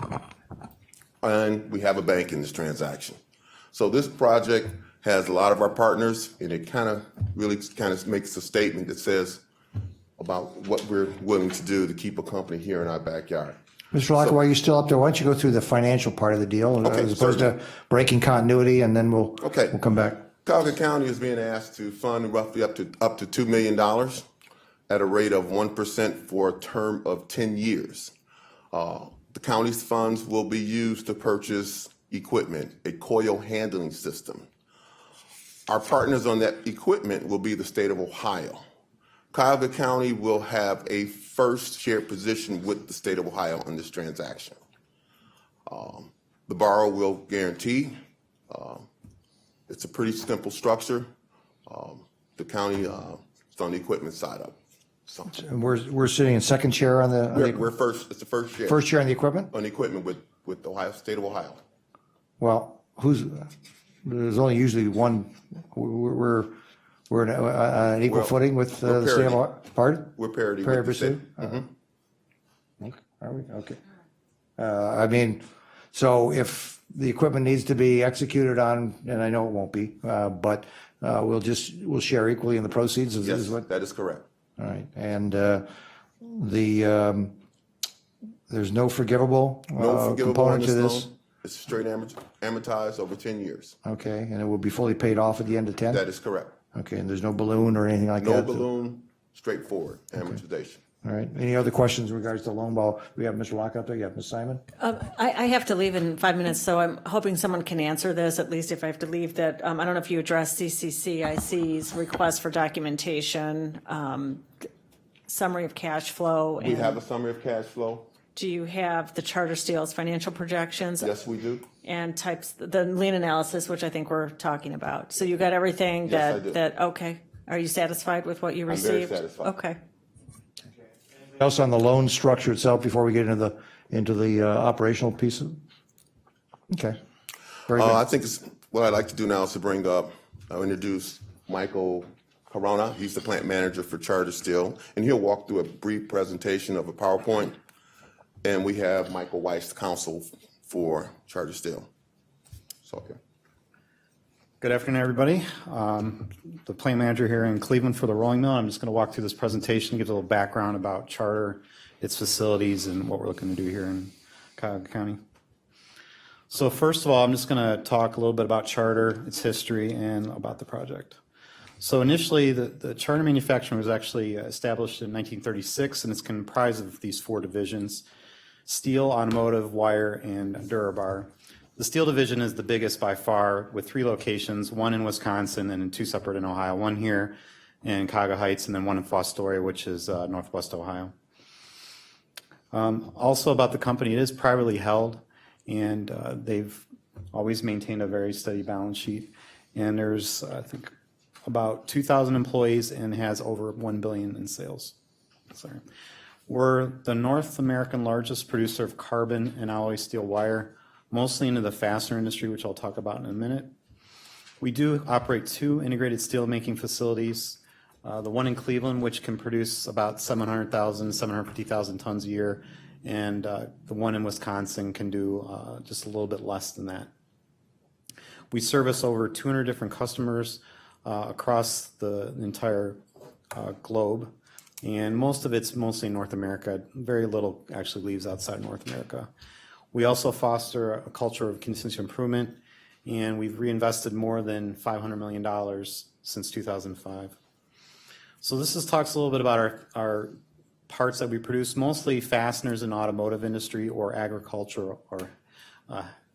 And we have a bank in this transaction. So this project has a lot of our partners, and it really makes a statement that says about what we're willing to do to keep a company here in our backyard. Mr. Locker, while you're still up there, why don't you go through the financial part of the deal Okay, as opposed to breaking continuity, and then we'll come back. Cuyahoga County is being asked to fund roughly up to $2 million at a rate of 1% for a term of 10 years. The county's funds will be used to purchase equipment, a coil handling system. Our partners on that equipment will be the state of Ohio. Cuyahoga County will have a first shared position with the state of Ohio on this transaction. The borrower will guarantee. It's a pretty simple structure. The county is on the equipment side of something. And we're sitting in second chair on the We're first. It's the first share. first chair on the equipment? On the equipment with Ohio, state of Ohio. Well, there's only usually one. We're an equal Well, footing with we're the state of parity. Ohio. Pardon? We're parity Parity with the state. pursuit? Okay. Are we? Okay. I mean, so if the equipment needs to be executed on, and I know it won't be, but we'll share equally in the proceeds. Yes, Is what? that is correct. All right. And there's no forgivable No forgivable on component to this this. loan. It's straight amortized over 10 years. Okay, and it will be fully paid off at the end of 10? That is correct. Okay, and there's no balloon or anything like that? No balloon, straightforward amortization. All right. Any other questions in regards to loan ball? We have Mr. Locke up there. You have Ms. Simon? I have to leave in 5 minutes, so I'm hoping someone can answer this, at least if I have to leave, that, I don't know if you addressed CCCIC's request for documentation, summary of cash flow. We and have a summary of cash flow. Do you have the Charter Steel's financial projections? Yes, we do. And types, the lean analysis, which I think we're talking about. So you got everything Yes, I do. okay. Are you satisfied with what you I'm received? very satisfied. Okay. Else on the loan structure itself before we get into the operational piece of? Okay. Very good. I think what I'd like to do now is to bring up, introduce Michael Corona. He's the plant manager for Charter Steel, and he'll walk through a brief presentation of a PowerPoint. And we have Michael Weiss, the counsel for Charter Steel. So, okay. Good afternoon, everybody. The plant manager here in Cleveland for the rolling mill. I'm just going to walk through this presentation, give a little background about Charter, its facilities, and what we're looking to do here in Cuyahoga County. So first of all, I'm just going to talk a little bit about Charter, its history, and about the project. So initially, the Charter manufacturing was actually established in 1936, and it's comprised of these four divisions: steel, automotive, wire, and Durabar. The steel division is the biggest by far, with 3 locations, one in Wisconsin and 2 separate in Ohio, one here in Cuyahoga Heights and then one in Fostoria, which is northwest Ohio. Also about the company, it is privately held, and they've always maintained a very steady balance sheet. And there's, I think, about 2,000 employees and has over $1 billion in sales. Sorry. We're the North American largest producer of carbon and alloy steel wire, mostly into the fastener industry, which I'll talk about in a minute. We do operate 2 integrated steelmaking facilities. The one in Cleveland, which can produce about 700,000, 750,000 tons a year, and the one in Wisconsin can do just a little bit less than that. We service over 200 different customers across the entire globe, and most of it's mostly North America. Very little actually leaves outside North America. We also foster a culture of continuous improvement, and we've reinvested more than $500 million since 2005. So this talks a little bit about our parts that we produce, mostly fasteners in automotive industry or agriculture or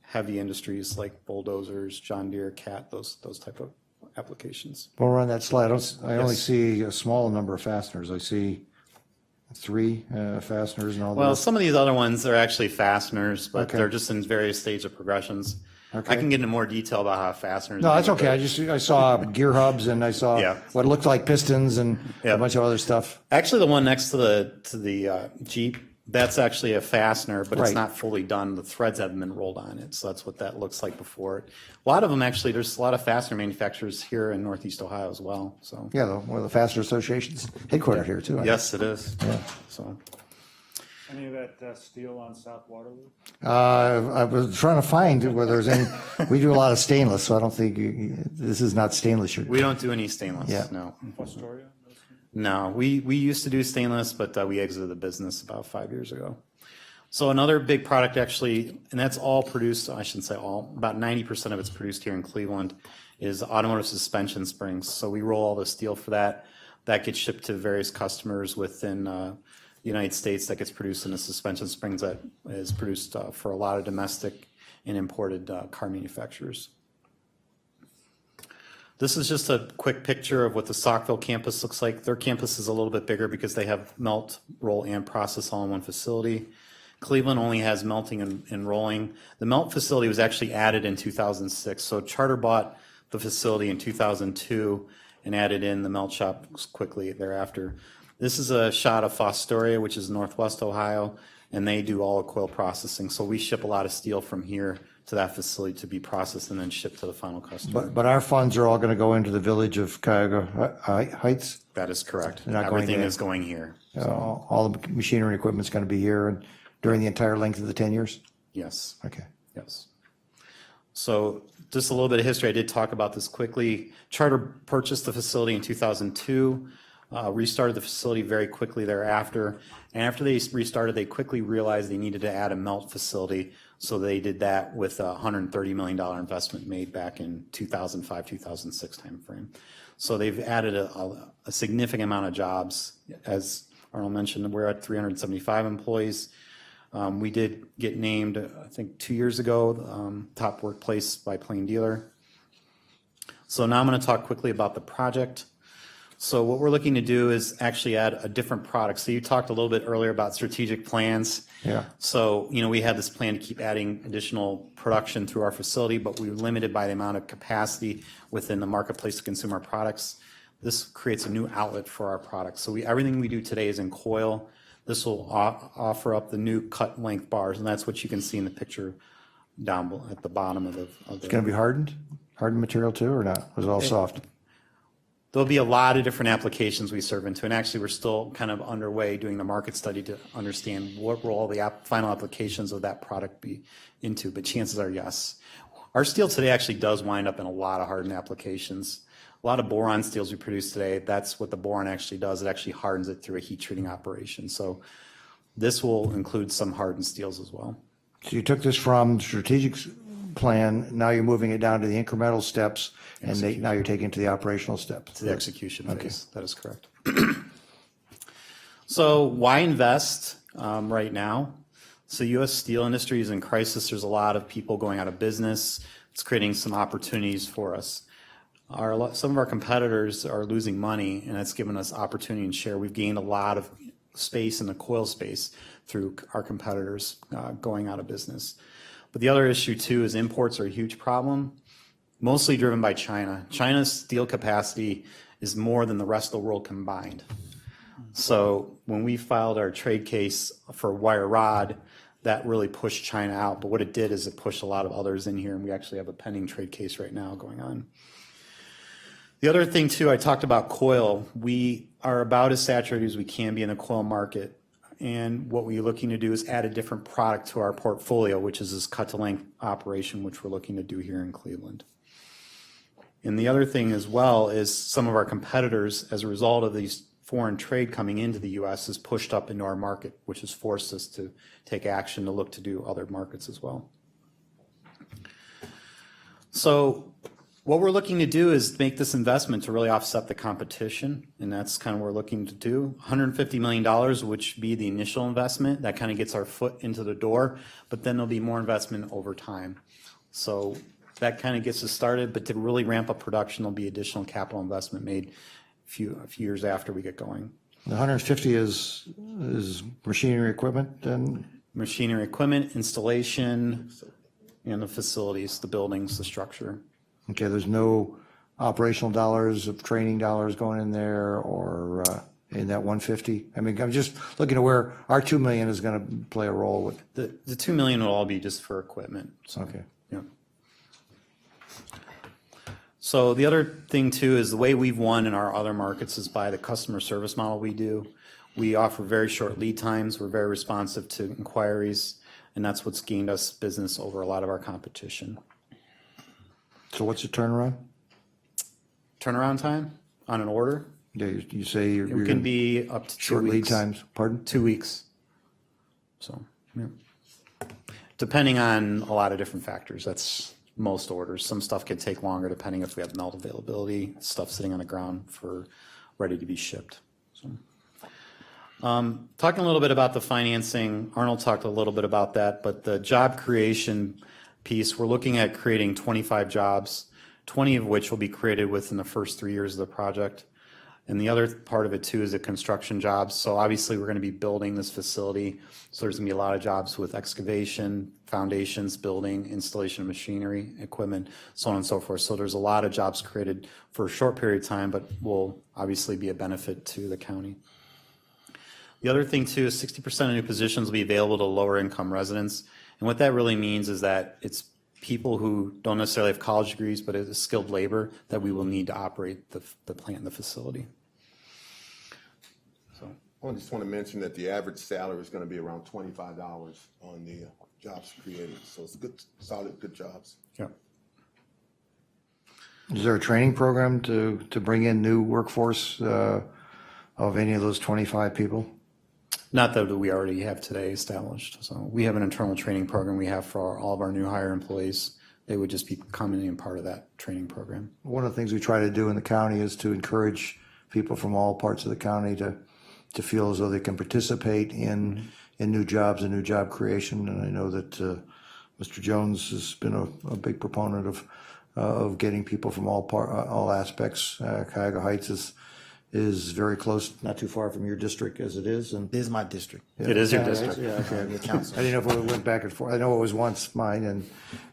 heavy industries like bulldozers, John Deere, Cat, those type of applications. While we're on that slide, I only Yes. see a small number of fasteners. I see 3 fasteners and all Well, those. some of these other ones are actually fasteners, but Okay. they're just in various stages of progressions. Okay. I can get into more detail about how fasteners. No, that's made, okay. but- I saw gear hubs and I saw Yeah. what looked like pistons and Yeah. a bunch of other stuff. Actually, the one next to the Jeep, that's actually a fastener, but it's Right. not fully done. The threads haven't been rolled on it, so that's what that looks like before. A lot of them actually. There's a lot of fastener manufacturers here in Northeast Ohio as well. So Yeah, one of the fastener associations headquartered here too. I yes, it is. Yeah. So. Any of that steel on South Waterloo? I was trying to find whether there's any, we do a lot of stainless, so I don't think, this is not stainless. We don't do any stainless. Yeah. No. Fostoria? No, we used to do stainless, but we exited the business about 5 years ago. So another big product actually, and that's all produced, I shouldn't say all, about 90% of it's produced here in Cleveland, is automotive suspension springs. So we roll all the steel for that. That gets shipped to various customers within the United States. That gets produced in the suspension springs that is produced for a lot of domestic and imported car manufacturers. This is just a quick picture of what the Sackville campus looks like. Their campus is a little bit bigger because they have melt, roll, and process all in one facility. Cleveland only has melting and rolling. The melt facility was actually added in 2006. So Charter bought the facility in 2002 and added in the melt shop quickly thereafter. This is a shot of Fostoria, which is Northwest Ohio, and they do all the coil processing. So we ship a lot of steel from here to that facility to be processed and then shipped to the final customer. But our funds are all going to go into the village of Cuyahoga Heights. That is correct. They're not going Everything there. is going here. All the machinery and equipment's going to be here and during the entire length of the 10 years? Yes. Okay. Yes. So just a little bit of history. I did talk about this quickly. Charter purchased the facility in 2002, restarted the facility very quickly thereafter. And after they restarted, they quickly realized they needed to add a melt facility. So they did that with a $130 million investment made back in 2005, 2006 timeframe. So they've added a significant amount of jobs. As Arnold mentioned, we're at 375 employees. We did get named, I think 2 years ago, top workplace by Plain Dealer. So now I'm going to talk quickly about the project. So what we're looking to do is actually add a different product. So you talked a little bit earlier about strategic plans. Yeah. So, we had this plan to keep adding additional production through our facility, but we were limited by the amount of capacity within the marketplace to consume our products. This creates a new outlet for our products. So everything we do today is in coil. This will offer up the new cut length bars, and that's what you can see in the picture down at the bottom of the. It's going to be hardened material too, or not? Was it all soft? There'll be a lot of different applications we serve into, and actually we're still kind of underway doing the market study to understand what will all the final applications of that product be into, but chances are yes. Our steel today actually does wind up in a lot of hardened applications. A lot of boron steels we produce today, that's what the boron actually does. It actually hardens it through a heat treating operation. So this will include some hardened steels as well. So you took this from strategic plan, now you're moving it down to the incremental steps, and now you're taking it to the operational step. To the execution phase. That is correct. So why invest right now? So U.S. steel industry is in crisis. There's a lot of people going out of business. It's creating some opportunities for us. Some of our competitors are losing money, and that's given us opportunity and share. We've gained a lot of space in the coil space through our competitors going out of business. But the other issue too is imports are a huge problem, mostly driven by China. China's steel capacity is more than the rest of the world combined. So when we filed our trade case for wire rod, that really pushed China out. But what it did is it pushed a lot of others in here, and we actually have a pending trade case right now going on. The other thing too, I talked about coil. We are about as saturated as we can be in the coil market. And what we're looking to do is add a different product to our portfolio, which is this cut to length operation, which we're looking to do here in Cleveland. And the other thing as well is some of our competitors, as a result of these foreign trade coming into the U.S., has pushed up into our market, which has forced us to take action to look to do other markets as well. So What we're looking to do is make this investment to really offset the competition, and that's kind of what we're looking to do. $150 million, which would be the initial investment, that kind of gets our foot into the door, but then there'll be more investment over time. So that kind of gets us started, but to really ramp up production, there'll be additional capital investment made a few years after we get going. The 150 is machinery equipment and Machinery, equipment, installation, and the facilities, the buildings, the structure. okay, there's no operational dollars of training dollars going in there or in that 150? I mean, I'm just looking at where our 2 million is going to play a role with. The 2 million will all be just for equipment. So, Okay. yeah. So the other thing too is the way we've won in our other markets is by the customer service model we do. We offer very short lead times. We're very responsive to inquiries, and that's what's gained us business over a lot of our competition. So what's the turnaround? Turnaround time on an order, Yeah, you say you're it going can to be up to 2 short lead weeks. times, pardon? 2 weeks. So, yeah. Depending on a lot of different factors, that's most orders. Some stuff can take longer depending if we have melt availability, stuff sitting on the ground for ready to be shipped. So, talking a little bit about the financing, Arnold talked a little bit about that, but the job creation piece, we're looking at creating 25 jobs, 20 of which will be created within the first 3 years of the project. And the other part of it too is the construction jobs. So obviously we're going to be building this facility. So there's going to be a lot of jobs with excavation, foundations, building, installation of machinery, equipment, so on and so forth. So there's a lot of jobs created for a short period of time, but will obviously be a benefit to the county. The other thing too is 60% of new positions will be available to lower income residents. And what that really means is that it's people who don't necessarily have college degrees, but it's skilled labor that we will need to operate the plant and the facility. So I just want to mention that the average salary is going to be around $25 on the jobs created. So it's good, solid, good jobs. yeah. Is there a training program to bring in new workforce of any of those 25 people? Not that we already have today established. So we have an internal training program we have for all of our new hire employees. They would just be coming in part of that training program. One of the things we try to do in the county is to encourage people from all parts of the county to feel as though they can participate in new jobs and new job creation. And I know that Mr. Jones has been a big proponent of getting people from all aspects. Cuyahoga Heights is very close, not too far from your district as it is. And This is my district. It is your district. Yeah, okay. The council. I didn't know if it went back and forth. I know it was once mine, and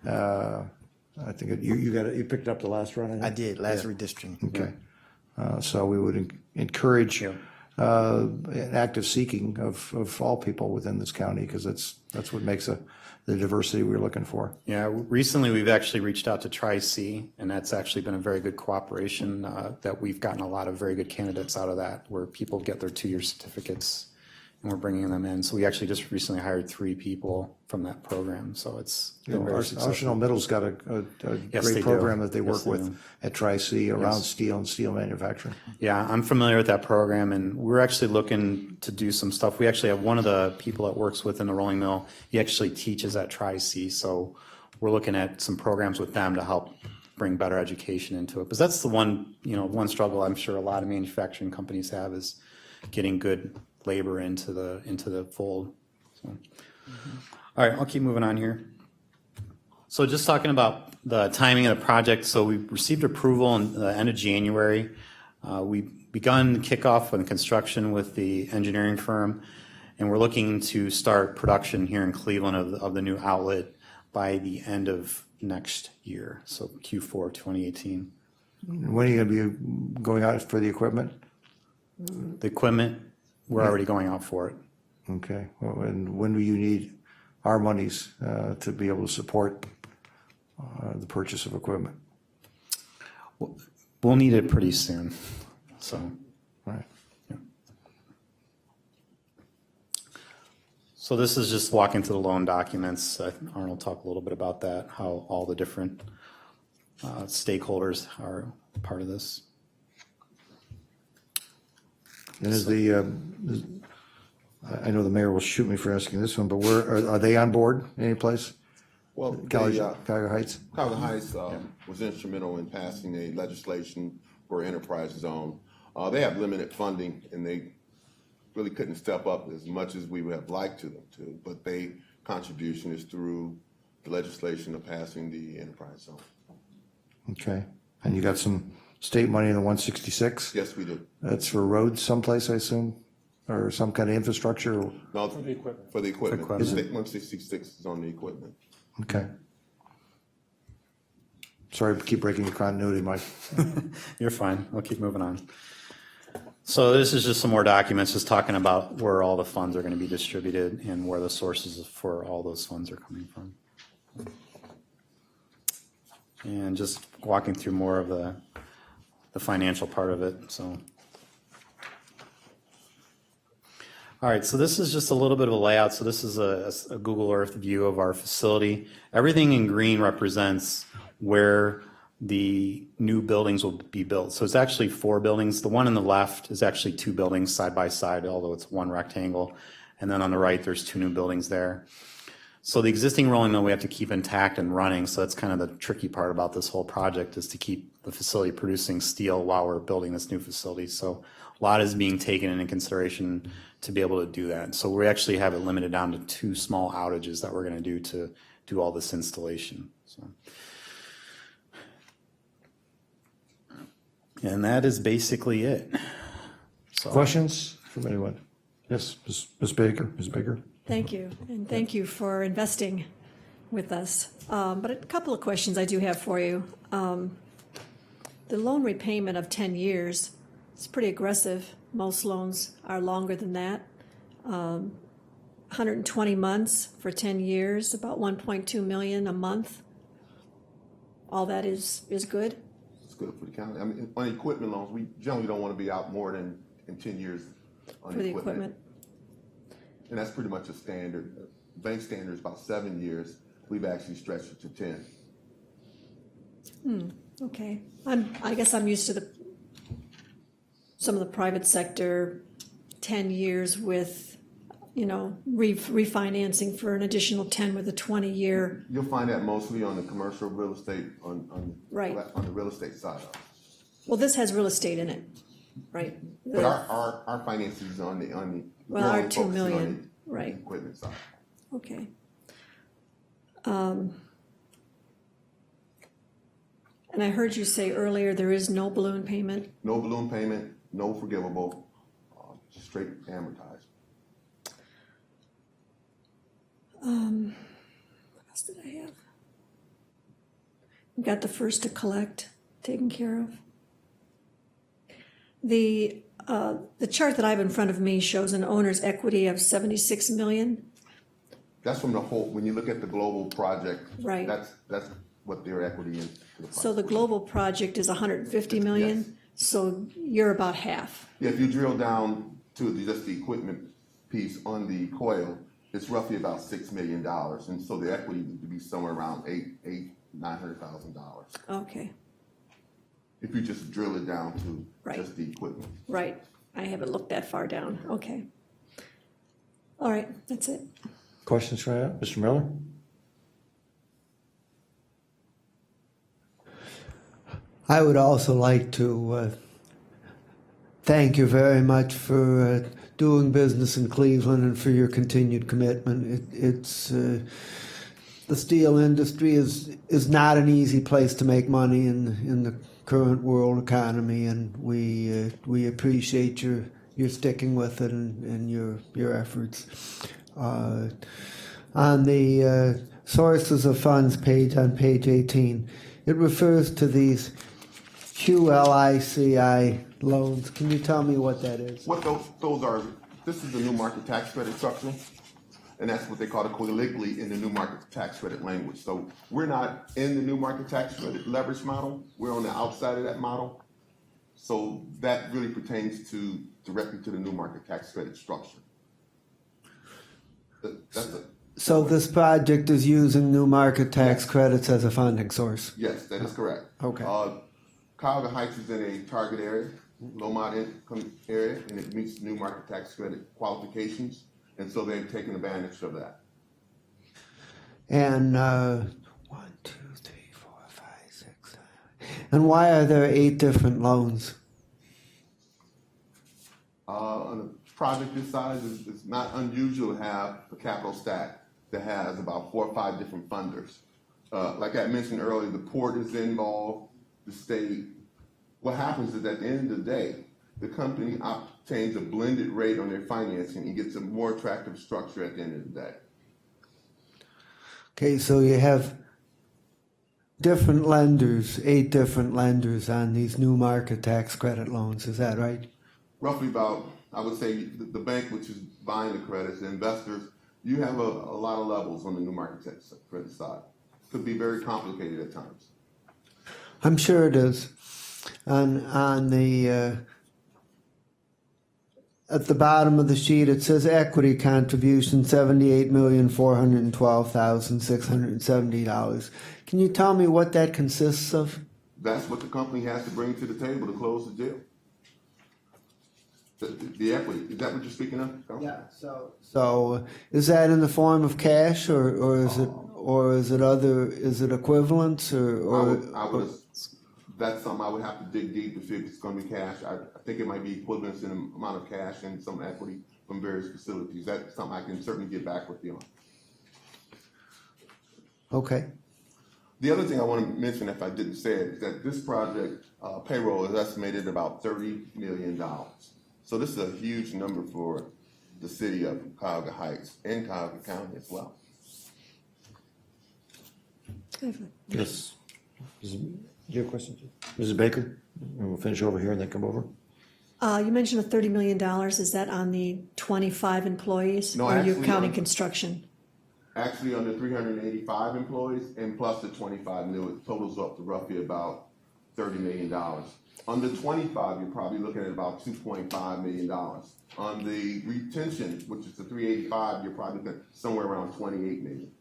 I think you picked up the last run. I did, last redistricting. Okay. So we would encourage an active seeking of all people within this county, because that's what makes the diversity we're looking for. Yeah, recently we've actually reached out to Tri-C, and that's actually been a very good cooperation that we've gotten a lot of very good candidates out of that, where people get their 2-year certificates and we're bringing them in. So we actually just recently hired 3 people from that program. So it's been very successful. Arsenal Middle's got a Yes, they great do. program that they Yes, work they with do. at Tri-C around steel and steel manufacturing. Yeah, I'm familiar with that program, and we're actually looking to do some stuff. We actually have one of the people that works within the rolling mill. He actually teaches at Tri-C, so we're looking at some programs with them to help bring better education into it. Because that's the one struggle I'm sure a lot of manufacturing companies have, is getting good labor into the fold. So. All right, I'll keep moving on here. So just talking about the timing of the project. So we received approval in the end of January. We begun kickoff with construction with the engineering firm, and we're looking to start production here in Cleveland of the new outlet by the end of next year, so Q4 2018. When are you going to be going out for the equipment? The equipment, we're already going out for it. Okay. Well, and when do you need our monies to be able to support the purchase of equipment? We'll need it pretty soon. So, All right. yeah. So this is just walking through the loan documents. Arnold talked a little bit about that, how all the different stakeholders are part of this. And I know the mayor will shoot me for asking this one, but are they on board any place? Well, Cuyahoga Heights? Cuyahoga Heights was instrumental in passing a legislation for enterprise zone. They have limited funding, and they really couldn't step up as much as we would have liked them to, but their contribution is through the legislation of passing the enterprise zone. Okay. And you got some state money in the 166? Yes, we do. That's for roads someplace, I assume? Or some kind of infrastructure? No, for the equipment. For the equipment. equipment. State 166 is on the equipment. Okay. Sorry to keep breaking your continuity, Mike. You're fine. We'll keep moving on. So this is just some more documents just talking about where all the funds are going to be distributed and where the sources for all those funds are coming from. And just walking through more of the financial part of it, so. All right, so this is just a little bit of a layout. So this is a Google Earth view of our facility. Everything in green represents where the new buildings will be built. So it's actually 4 buildings. The one on the left is actually 2 buildings side by side, although it's one rectangle. And then on the right, there's 2 new buildings there. So the existing rolling mill we have to keep intact and running. So that's kind of the tricky part about this whole project, is to keep the facility producing steel while we're building this new facility. So a lot is being taken into consideration to be able to do that. So we actually have it limited down to 2 small outages that we're going to do to do all this installation. So. And that is basically it. So. Questions from anyone? Yes, Ms. Baker. Ms. Baker? Thank you, and thank you for investing with us. But a couple of questions I do have for you. The loan repayment of 10 years is pretty aggressive. Most loans are longer than that. 120 months for 10 years, about 1.2 million a month. All that is good? It's good for the county. I mean, on equipment loans, we generally don't want to be out more than in 10 years on For the equipment? And that's pretty much a standard. Bank standard is about 7 years. We've actually stretched it to 10. Okay. I guess I'm used to some of the private sector, 10 years with, refinancing for an additional 10 with a 20-year. You'll find that mostly on the commercial real estate, on Right. on the real estate side of it. Well, this has real estate in it, right? But our finances is on the Well, we're our only 2 focusing on million, the right. equipment side. Okay. And I heard you say earlier there is no balloon payment. No balloon payment, no forgivable, straight amortized. What else did I have? We got the first to collect taken care of. The chart that I have in front of me shows an owner's equity of 76 million. That's from the whole, when you look at the global project. Right. That's what their equity is. So the global project is 150 million, Yes. so you're about half. Yeah, if you drill down to just the equipment piece on the coil, it's roughly about $6 million. And so the equity would be somewhere around $900,000. Okay, If you just drill it down to Right. just the equipment. right. I haven't looked that far down. Okay. All right, that's it. Questions for Mr. Miller? I would also like to thank you very much for doing business in Cleveland and for your continued commitment. It's the steel industry is not an easy place to make money in the current world economy, and we appreciate your sticking with it and your efforts. On the sources of funds page on page 18, it refers to these QLICI loans. Can you tell me what that is? What those are, this is the new market tax credit structure, and that's what they call the colloquially in the new market tax credit language. So we're not in the new market tax credit leverage model. We're on the outside of that model. So that really pertains to directly to the new market tax credit structure. So this project is using new market tax credits as a funding source? Yes, that is correct. Okay. Cuyahoga Heights is in a target area, low moderate income area, and it meets new market tax credit qualifications, and so they've taken advantage of that. And 1, 2, 3, 4, 5, 6, 7. And why are there 8 different loans? On a project this size, it's not unusual to have a capital stack that has about 4 or 5 different funders. Like I mentioned earlier, the port is involved, the state. What happens is at the end of the day, the company obtains a blended rate on their financing and gets a more attractive structure at the end of the day. Okay, so you have different lenders, 8 different lenders on these new market tax credit loans, is that right? Roughly about, I would say, the bank, which is buying the credits, the investors, you have a lot of levels on the new market tax credit side. Could be very complicated at times. I'm sure it is. On the at the bottom of the sheet, it says equity contribution $78,412,670. Can you tell me what that consists of? That's what the company has to bring to the table to close the deal. The equity, is that what you're speaking of? Yeah. So is that in the form of cash, or is it equivalents, That's something I would have to dig deep to see if it's going to be cash. I think it might be equivalents in amount of cash and some equity from various facilities. That's something I can certainly get back with you on. Okay. The other thing I want to mention, if I didn't say it, is that this project payroll is estimated at about $30 million. So this is a huge number for the city of Cuyahoga Heights and Cuyahoga County as well. Yes. Do you have a question? Mrs. Baker? And we'll finish over here and then come over. You mentioned the $30 million. Is that on the 25 employees? No, or are you actually, counting construction? Actually, on the 385 employees and plus the 25 new, it totals up to roughly about $30 million. On the 25, you're probably looking at about $2.5 million. On the retention, which is the 385, you're probably looking at somewhere around $28 million.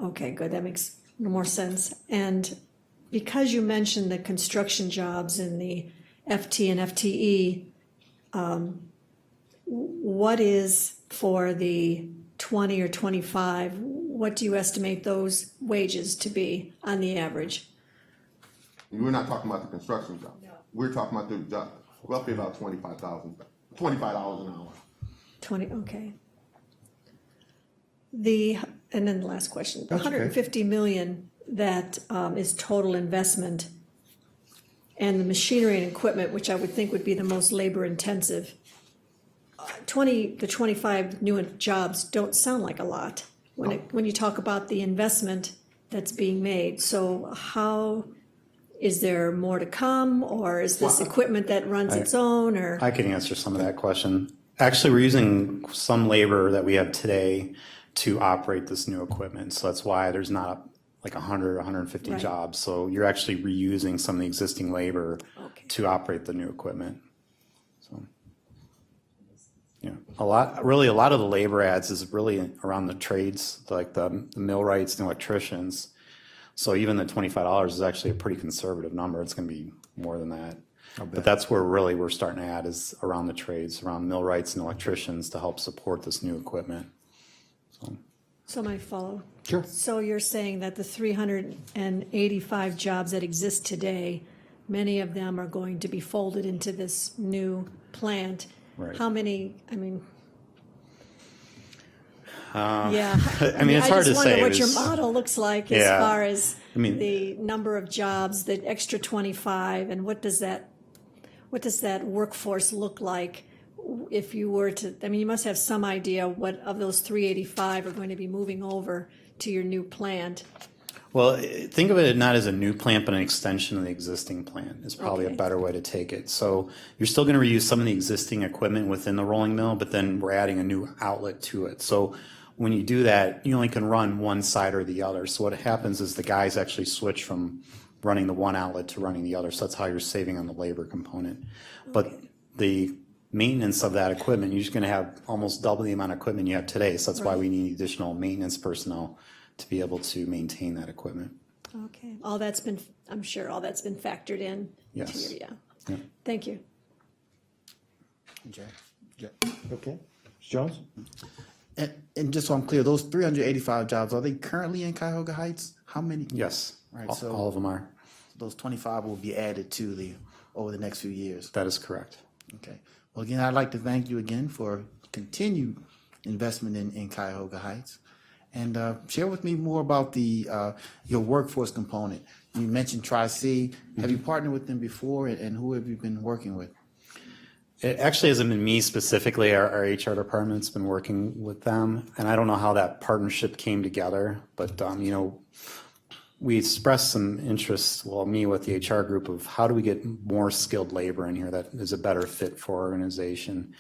Okay, good. That makes more sense. And because you mentioned the construction jobs in the FT and FTE, what is for the 20 or 25, what do you estimate those wages to be on the average? We're not talking about the construction job. No. We're talking about the job, roughly about $25 an hour. 20, okay. And then the last question, the That's okay. 150 million that is total investment, and the machinery and equipment, which I would think would be the most labor intensive. 20 to 25 new jobs don't sound like a lot when you talk about the investment that's being made. So how, is there more to come, or is this equipment that runs its own, or? I can answer some of that question. Actually, we're using some labor that we have today to operate this new equipment. So that's why there's not like 100, 150 Right. jobs. So you're actually reusing some of the existing labor to operate the new equipment. So, yeah, a lot of the labor ads is really around the trades, like the millwrights and electricians. So even the $25 is actually a pretty conservative number. It's going to be more than that. But that's where really we're starting to add, is around the trades, around millwrights and electricians to help support this new equipment. So my follow. Sure. So you're saying that the 385 jobs that exist today, many of them are going to be folded into this new plant. Right. How many, I mean, I I mean, it's hard to just say. wonder what It your was- model looks like as Yeah. far as I mean- the number of jobs, the extra 25, and what does that workforce look like if you were to, I mean, you must have some idea what of those 385 are going to be moving over to your new plant. Well, think of it not as a new plant, but an extension of the existing plant is probably Okay. a better way to take it. So you're still going to reuse some of the existing equipment within the rolling mill, but then we're adding a new outlet to it. So when you do that, you only can run one side or the other. So what happens is the guys actually switch from running the one outlet to running the other. So that's how you're saving on the labor component. But the maintenance of that equipment, you're just going to have almost double the amount of equipment you have today. So that's why we need additional maintenance personnel to be able to maintain that equipment. Okay, I'm sure all that's been factored in. Yes. To your, Yeah. Thank you. Okay. Ms. Jones? And just so I'm clear, those 385 jobs, are they currently in Cuyahoga Heights? How many? Yes, Right, all so- all of them are. Those 25 will be added to over the next few years. That is correct. Okay. Well, again, I'd like to thank you again for continued investment in Cuyahoga Heights. And share with me more about your workforce component. You mentioned Tri-C. Have you partnered with them before, and who have you been working with? It actually hasn't been me specifically. Our HR department's been working with them, and I don't know how that partnership came together, but, we expressed some interest, well, me with the HR group, of how do we get more skilled labor in here that is a better fit for our organization.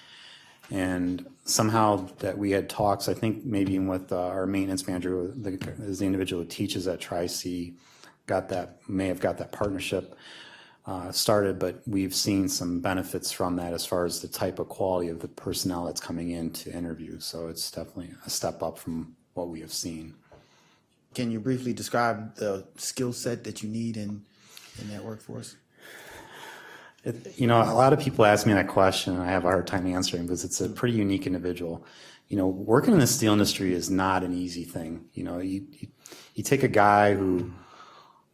And somehow that we had talks, I think maybe with our maintenance manager, is the individual who teaches at Tri-C, may have got that partnership started, but we've seen some benefits from that as far as the type of quality of the personnel that's coming in to interview. So it's definitely a step up from what we have seen. Can you briefly describe the skill set that you need in that workforce? A lot of people ask me that question, and I have a hard time answering because it's a pretty unique individual. Working in the steel industry is not an easy thing. You take a guy who,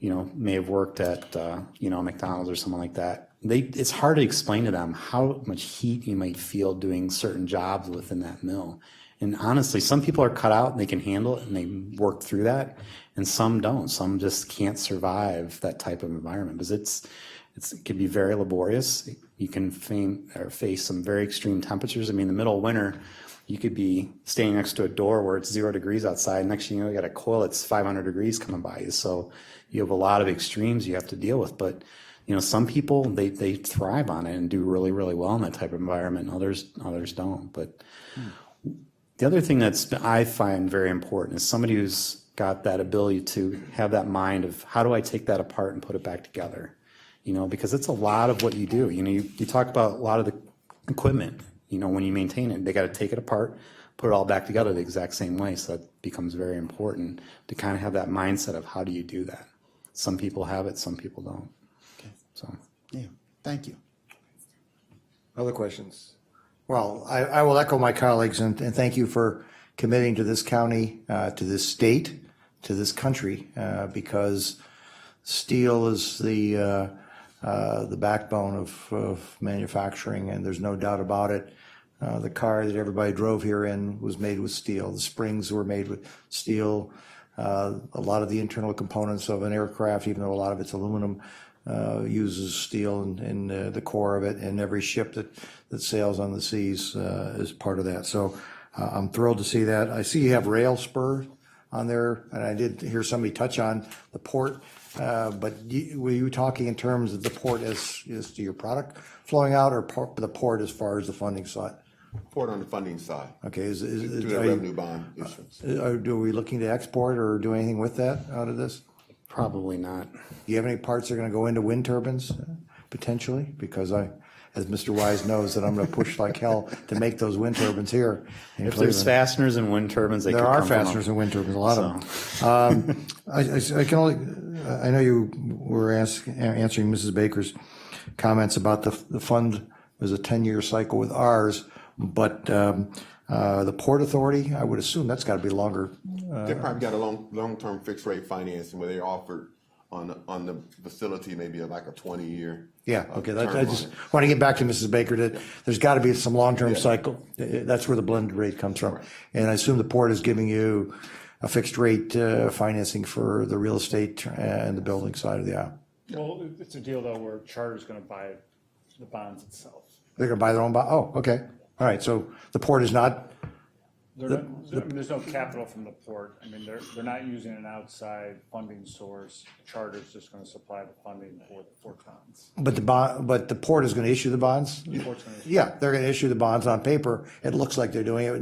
may have worked at, McDonald's or someone like that. It's hard to explain to them how much heat you might feel doing certain jobs within that mill. And honestly, some people are cut out and they can handle it and they work through that, and some don't. Some just can't survive that type of environment because it can be very laborious. You can face some very extreme temperatures. I mean, in the middle of winter, you could be standing next to a door where it's 0 degrees outside. Next thing you know, you got a coil that's 500 degrees coming by you. So you have a lot of extremes you have to deal with. But some people they thrive on it and do really, really well in that type of environment. Others don't. But the other thing I find very important is somebody who's got that ability to have that mind of how do I take that apart and put it back together, because it's a lot of what you do. You talk about a lot of the equipment, when you maintain it, they got to take it apart, put it all back together the exact same way. So that becomes very important to kind of have that mindset of how do you do that. Some people have it, some people don't. Okay. So, yeah, thank you. Other questions? Well, I will echo my colleagues and thank you for committing to this county, to this state, to this country, because steel is the backbone of manufacturing, and there's no doubt about it. The car that everybody drove here in was made with steel. The springs were made with steel. A lot of the internal components of an aircraft, even though a lot of it's aluminum, uses steel in the core of it, and every ship that sails on the seas is part of that. So I'm thrilled to see that. I see you have rail spur on there, and I did hear somebody touch on the port, but were you talking in terms of the port as to your product flowing out, or the port as far as the funding side? Port on the funding side. Okay, Through the revenue are we looking to export or do anything with that out of this? probably not. Do you have any parts that are going to go into wind turbines potentially? Because as Mr. Wise knows, that I'm going to push like hell to make those wind turbines here in If there's Cleveland. fasteners and wind turbines, they There could are come from fasteners and wind turbines, a lot of them. I can only, I know you were answering Mrs. Baker's comments about the fund was a 10-year cycle with ours, but the Port Authority, I would assume that's got to be longer. They probably got a long-term fixed rate financing where they offered on the facility maybe like a 20-year. Yeah, okay, term I on just it. want to get back to Mrs. Baker, that there's got to be some long-term cycle. That's where the blended rate comes from. And I assume the port is giving you a fixed rate financing for the real estate and the building side of the aisle. Well, it's a deal though where Charter's gonna buy the bonds itself. They're going to buy their own bond? Oh, okay. All right, so the port is not, There's no capital from the port. I mean, they're not using an outside funding source. Charter's just gonna supply the funding for the port bonds. but the port is going to issue the bonds? Port's gonna- Yeah, they're going to issue the bonds on paper. It looks like they're doing it,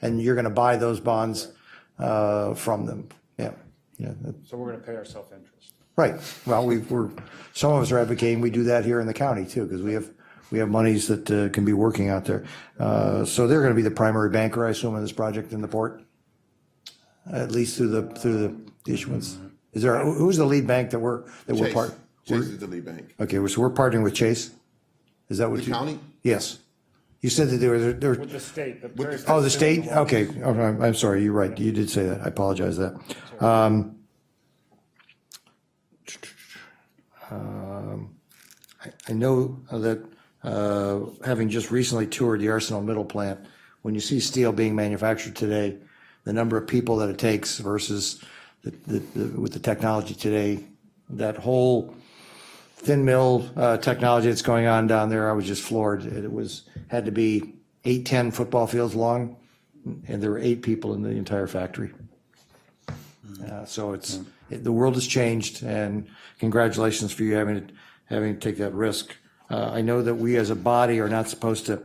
and you're going to buy those bonds from them. Yeah, yeah. So we're gonna pay our self-interest. Right. Well, some of us are advocating we do that here in the county too, because we have monies that can be working out there. So they're going to be the primary banker, I assume, in this project in the port, at least through the issuance. Who's the lead bank that we're Chase. part? Chase is the lead bank. Okay, so we're partnering with Chase. Is that what The you? county? Yes. You said that there With the state. oh, the state? Okay, I'm sorry, you're right, you did say that, I apologize for that. I know that, having just recently toured the Arsenal Middle plant, when you see steel being manufactured today, the number of people that it takes versus with the technology today, that whole thin mill technology that's going on down there, I was just floored. It had to be 8-10 football fields long, and there were 8 people in the entire factory. So the world has changed, and congratulations for you having to take that risk. I know that we as a body are not supposed to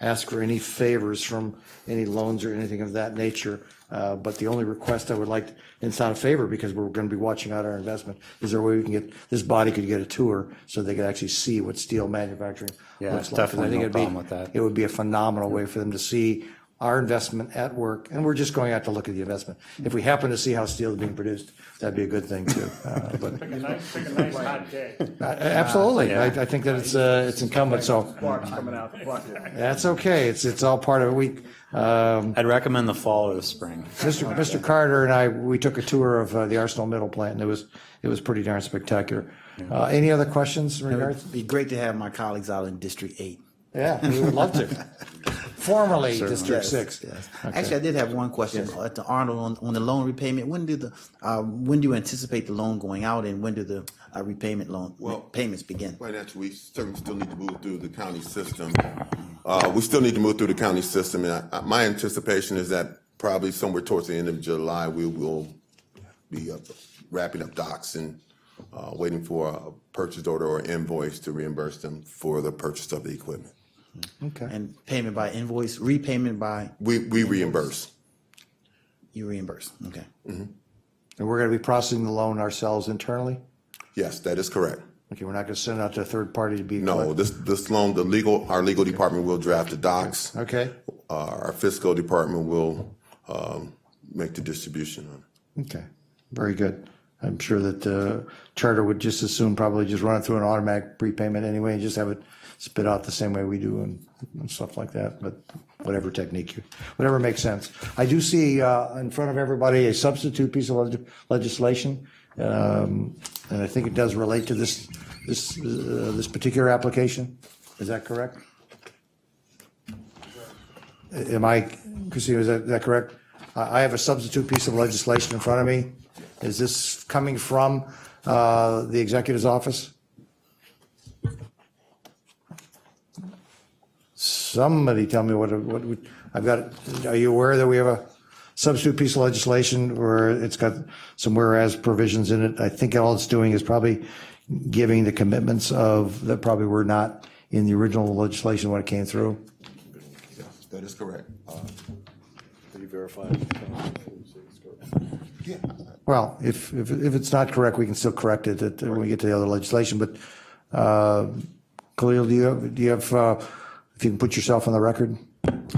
ask for any favors from any loans or anything of that nature. But the only request I would like, and it's not a favor because we're going to be watching out our investment, is there a way we can get, this body could get a tour so they could actually see what steel manufacturing Yeah, looks like. 'Cause definitely I think no it'd be- problem with that. It would be a phenomenal way for them to see our investment at work, and we're just going out to look at the investment. If we happen to see how steel is being produced, that'd be a good thing too. But Pick a nice hot day. absolutely, I think that it's incumbent, so Sparks coming out the bucket. that's okay. It's all part of it. I'd recommend the fall or the spring. Mr. Carter and we took a tour of the Arsenal Middle plant, and it was pretty darn spectacular. Any other questions in regards? It'd be great to have my colleagues out in District 8. Yeah, we would love to. Formerly District Yes, 6. yes. Okay. Actually, I did have one question. At the Arnold, on the loan repayment, when do you anticipate the loan going out, and when do the payments begin? Financially, we certainly still need to move through the county system. We still need to move through the county system, and my anticipation is that probably somewhere towards the end of July, we will be wrapping up docs and waiting for a purchase order or invoice to reimburse them for the purchase of the equipment. Okay. And payment by invoice, repayment by, We reimburse. you reimburse, okay. And we're going to be processing the loan ourselves internally? Yes, that is correct. Okay, we're not going to send it out to a third party to be. No, this loan, our legal department will draft the docs. Okay, Our fiscal department will make the distribution on it. okay, very good. I'm sure that Charter would just as soon probably just run it through an automatic prepayment anyway and just have it spit out the same way we do and stuff like that, but whatever technique, whatever makes sense. I do see in front of everybody a substitute piece of legislation, and I think it does relate to this particular application. Is that correct? Am I, Christina, is that correct? I have a substitute piece of legislation in front of me. Is this coming from the executive's office? Somebody tell me what I've got. Are you aware that we have a substitute piece of legislation where it's got some whereas provisions in it? I think all it's doing is probably giving the commitments of that probably were not in the original legislation when it came through. Yes, that is correct. Can you verify? Well, if it's not correct, we can still correct it when we get to the other legislation. But Khalil, do you have if you can put yourself on the record?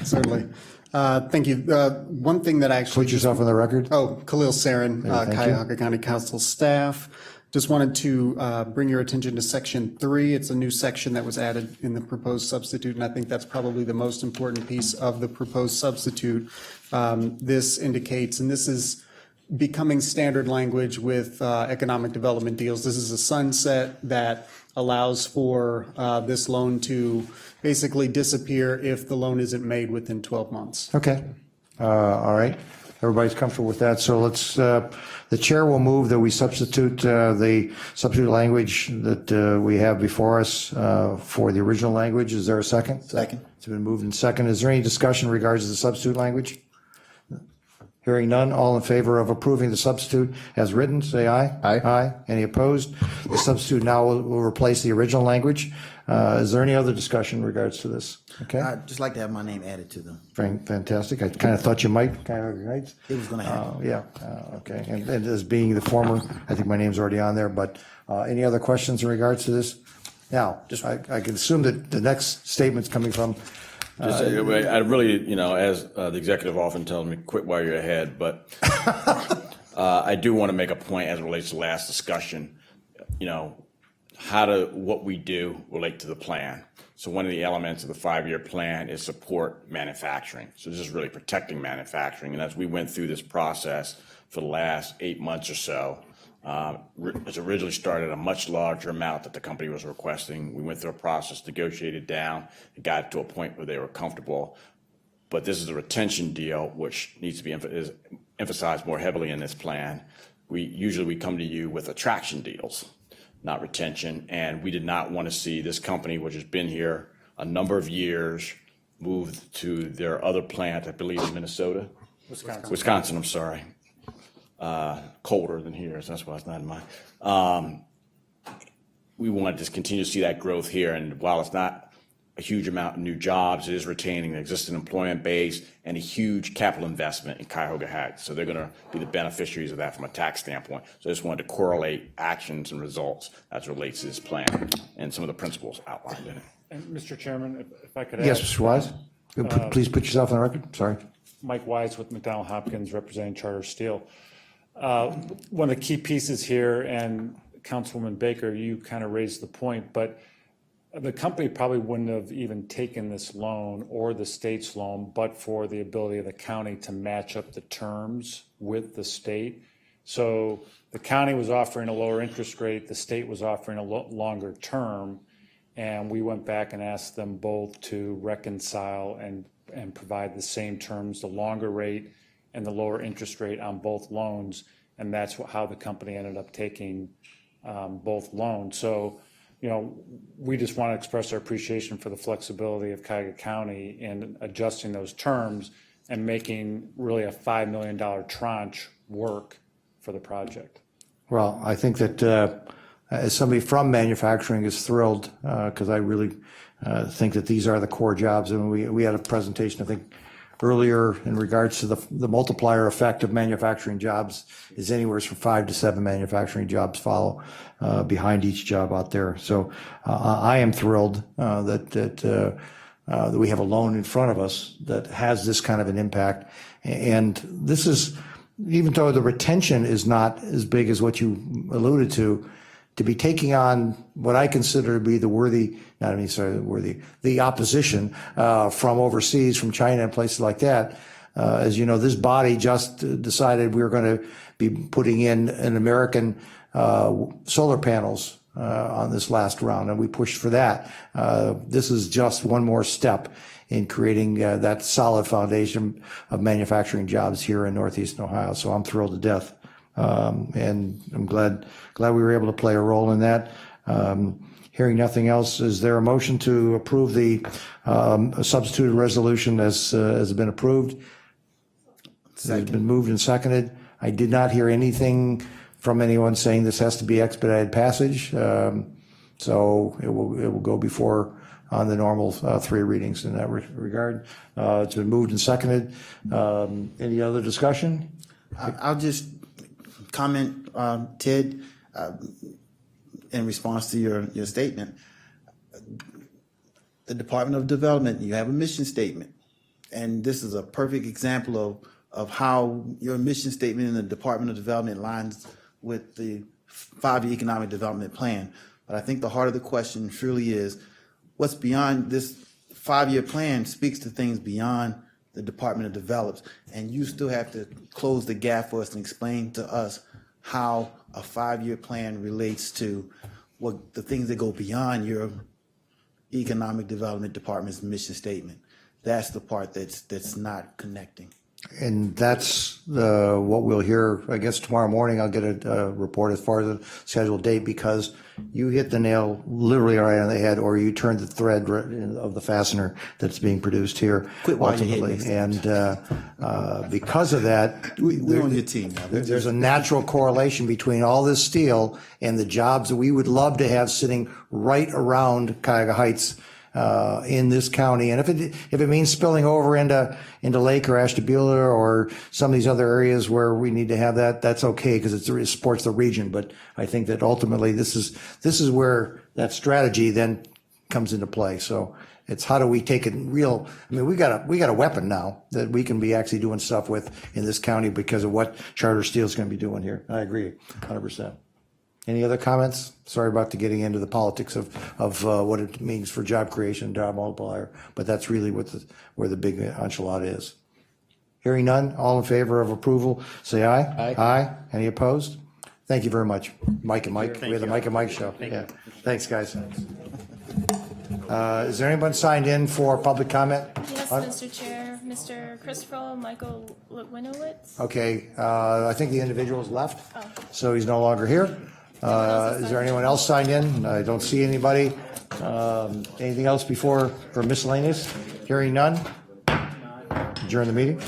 Certainly. Thank you. One thing that I actually Put yourself on the record. Oh, Khalil Sarin, thank you. Cuyahoga County Council staff. Just wanted to bring your attention to Section 3. It's a new section that was added in the proposed substitute, and I think that's probably the most important piece of the proposed substitute. This indicates, and this is becoming standard language with economic development deals. This is a sunset that allows for this loan to basically disappear if the loan isn't made within 12 months. Okay. All right. Everybody's comfortable with that. So let's, the chair will move that we substitute the substitute language that we have before us for the original language. Is there a second? Second. It's been moved and second. Is there any discussion in regards to the substitute language? Hearing none, all in favor of approving the substitute as written, say aye. Aye. Aye. Any opposed? The substitute now will replace the original language. Is there any other discussion in regards to this? Okay. I'd just like to have my name added to them. Fantastic. I kind of thought you might, right? It was going to happen. Yeah, okay. And as being the former, I think my name's already on there, but any other questions in regards to this? Now, I can assume that the next statement's coming from, Just, I really, as the executive often tells me, quit while you're ahead, but I do want to make a point as it relates to last discussion. what we do relate to the plan. So one of the elements of the 5-year plan is support manufacturing. So this is really protecting manufacturing. And as we went through this process for the last 8 months or so, it originally started at a much larger amount that the company was requesting. We went through a process, negotiated down, and got to a point where they were comfortable. But this is a retention deal, which needs to be emphasized more heavily in this plan. We come to you with attraction deals, not retention, and we did not want to see this company, which has been here a number of years, move to their other plant, I believe in Minnesota? Wisconsin, I'm sorry. Colder than here, so that's why it's not in mine. We want to just continue to see that growth here, and while it's not a huge amount of new jobs, it is retaining the existing employment base and a huge capital investment in Cuyahoga Heights. So they're going to be the beneficiaries of that from a tax standpoint. So I just wanted to correlate actions and results as it relates to this plan and some of the principles outlined in it. And Mr. Chairman, if I could add. Yes, Mr. Wise? Please put yourself on the record. Sorry. Mike Wise with McDonald Hopkins representing Charter Steel. One of the key pieces here, and Councilwoman Baker, you kind of raised the point, but the company probably wouldn't have even taken this loan or the state's loan, but for the ability of the county to match up the terms with the state. So the county was offering a lower interest rate, the state was offering a longer term, and we went back and asked them both to reconcile and provide the same terms, the longer rate and the lower interest rate on both loans, and that's how the company ended up taking both loans. So, we just want to express our appreciation for the flexibility of Cuyahoga County in adjusting those terms and making really a $5 million tranche work for the project. Well, I think that as somebody from manufacturing is thrilled, because I really think that these are the core jobs. And we had a presentation, I think, earlier in regards to the multiplier effect of manufacturing jobs is anywhere from 5 to 7 manufacturing jobs follow behind each job out there. So I am thrilled that we have a loan in front of us that has this kind of an impact. And this is, even though the retention is not as big as what you alluded to be taking on what I consider to be the opposition from overseas, from China and places like that. As you know, this body just decided we were going to be putting in an American solar panels on this last round, and we pushed for that. This is just one more step in creating that solid foundation of manufacturing jobs here in Northeastern Ohio. So I'm thrilled to death. And I'm glad we were able to play a role in that. Hearing nothing else, is there a motion to approve the substituted resolution as has been approved? It's been moved and seconded. I did not hear anything from anyone saying this has to be expedited passage. So it will go before on the normal 3 readings in that regard. It's been moved and seconded. Any other discussion? I'll just comment, Ted, in response to your statement. The Department of Development, you have a mission statement, and this is a perfect example of how your mission statement in the Department of Development aligns with the 5-year economic development plan. But I think the heart of the question truly is what's beyond this 5-year plan speaks to things beyond the Department of Develops, and you still have to close the gap for us and explain to us how a 5-year plan relates to what the things that go beyond your economic development department's mission statement. That's the part that's not connecting. And that's what we'll hear. I guess tomorrow morning I'll get a report as far as the scheduled date, because you hit the nail literally right on the head, or you turned the thread of the fastener that's being produced here ultimately. And because of that, we're on your team now. There's a natural correlation between all this steel and the jobs that we would love to have sitting right around Cuyahoga Heights in this county. And if it means spilling over into Lake or Ashtabula or some of these other areas where we need to have that, that's okay, because it supports the region. But I think that ultimately this is where that strategy then comes into play. So it's how do we take it real? I mean, we got a weapon now that we can be actually doing stuff with in this county because of what Charter Steel is going to be doing here. I agree 100%. Any other comments? Sorry about getting into the politics of what it means for job creation, job multiplier, but that's really where the big enchilada is. Hearing none, all in favor of approval, say aye. Aye. Aye. Any opposed? Thank you very much, Mike and Mike. We have the Mike and Mike show. Yeah. Thanks, guys. Is there anyone signed in for public comment? Yes, Mr. Chair, Mr. Christopher Michael Winowitz. Okay, I think the individual's left, so he's no longer here. Is there anyone else signed in? I don't see anybody. Anything else for miscellaneous? Hearing none? Adjourn the meeting.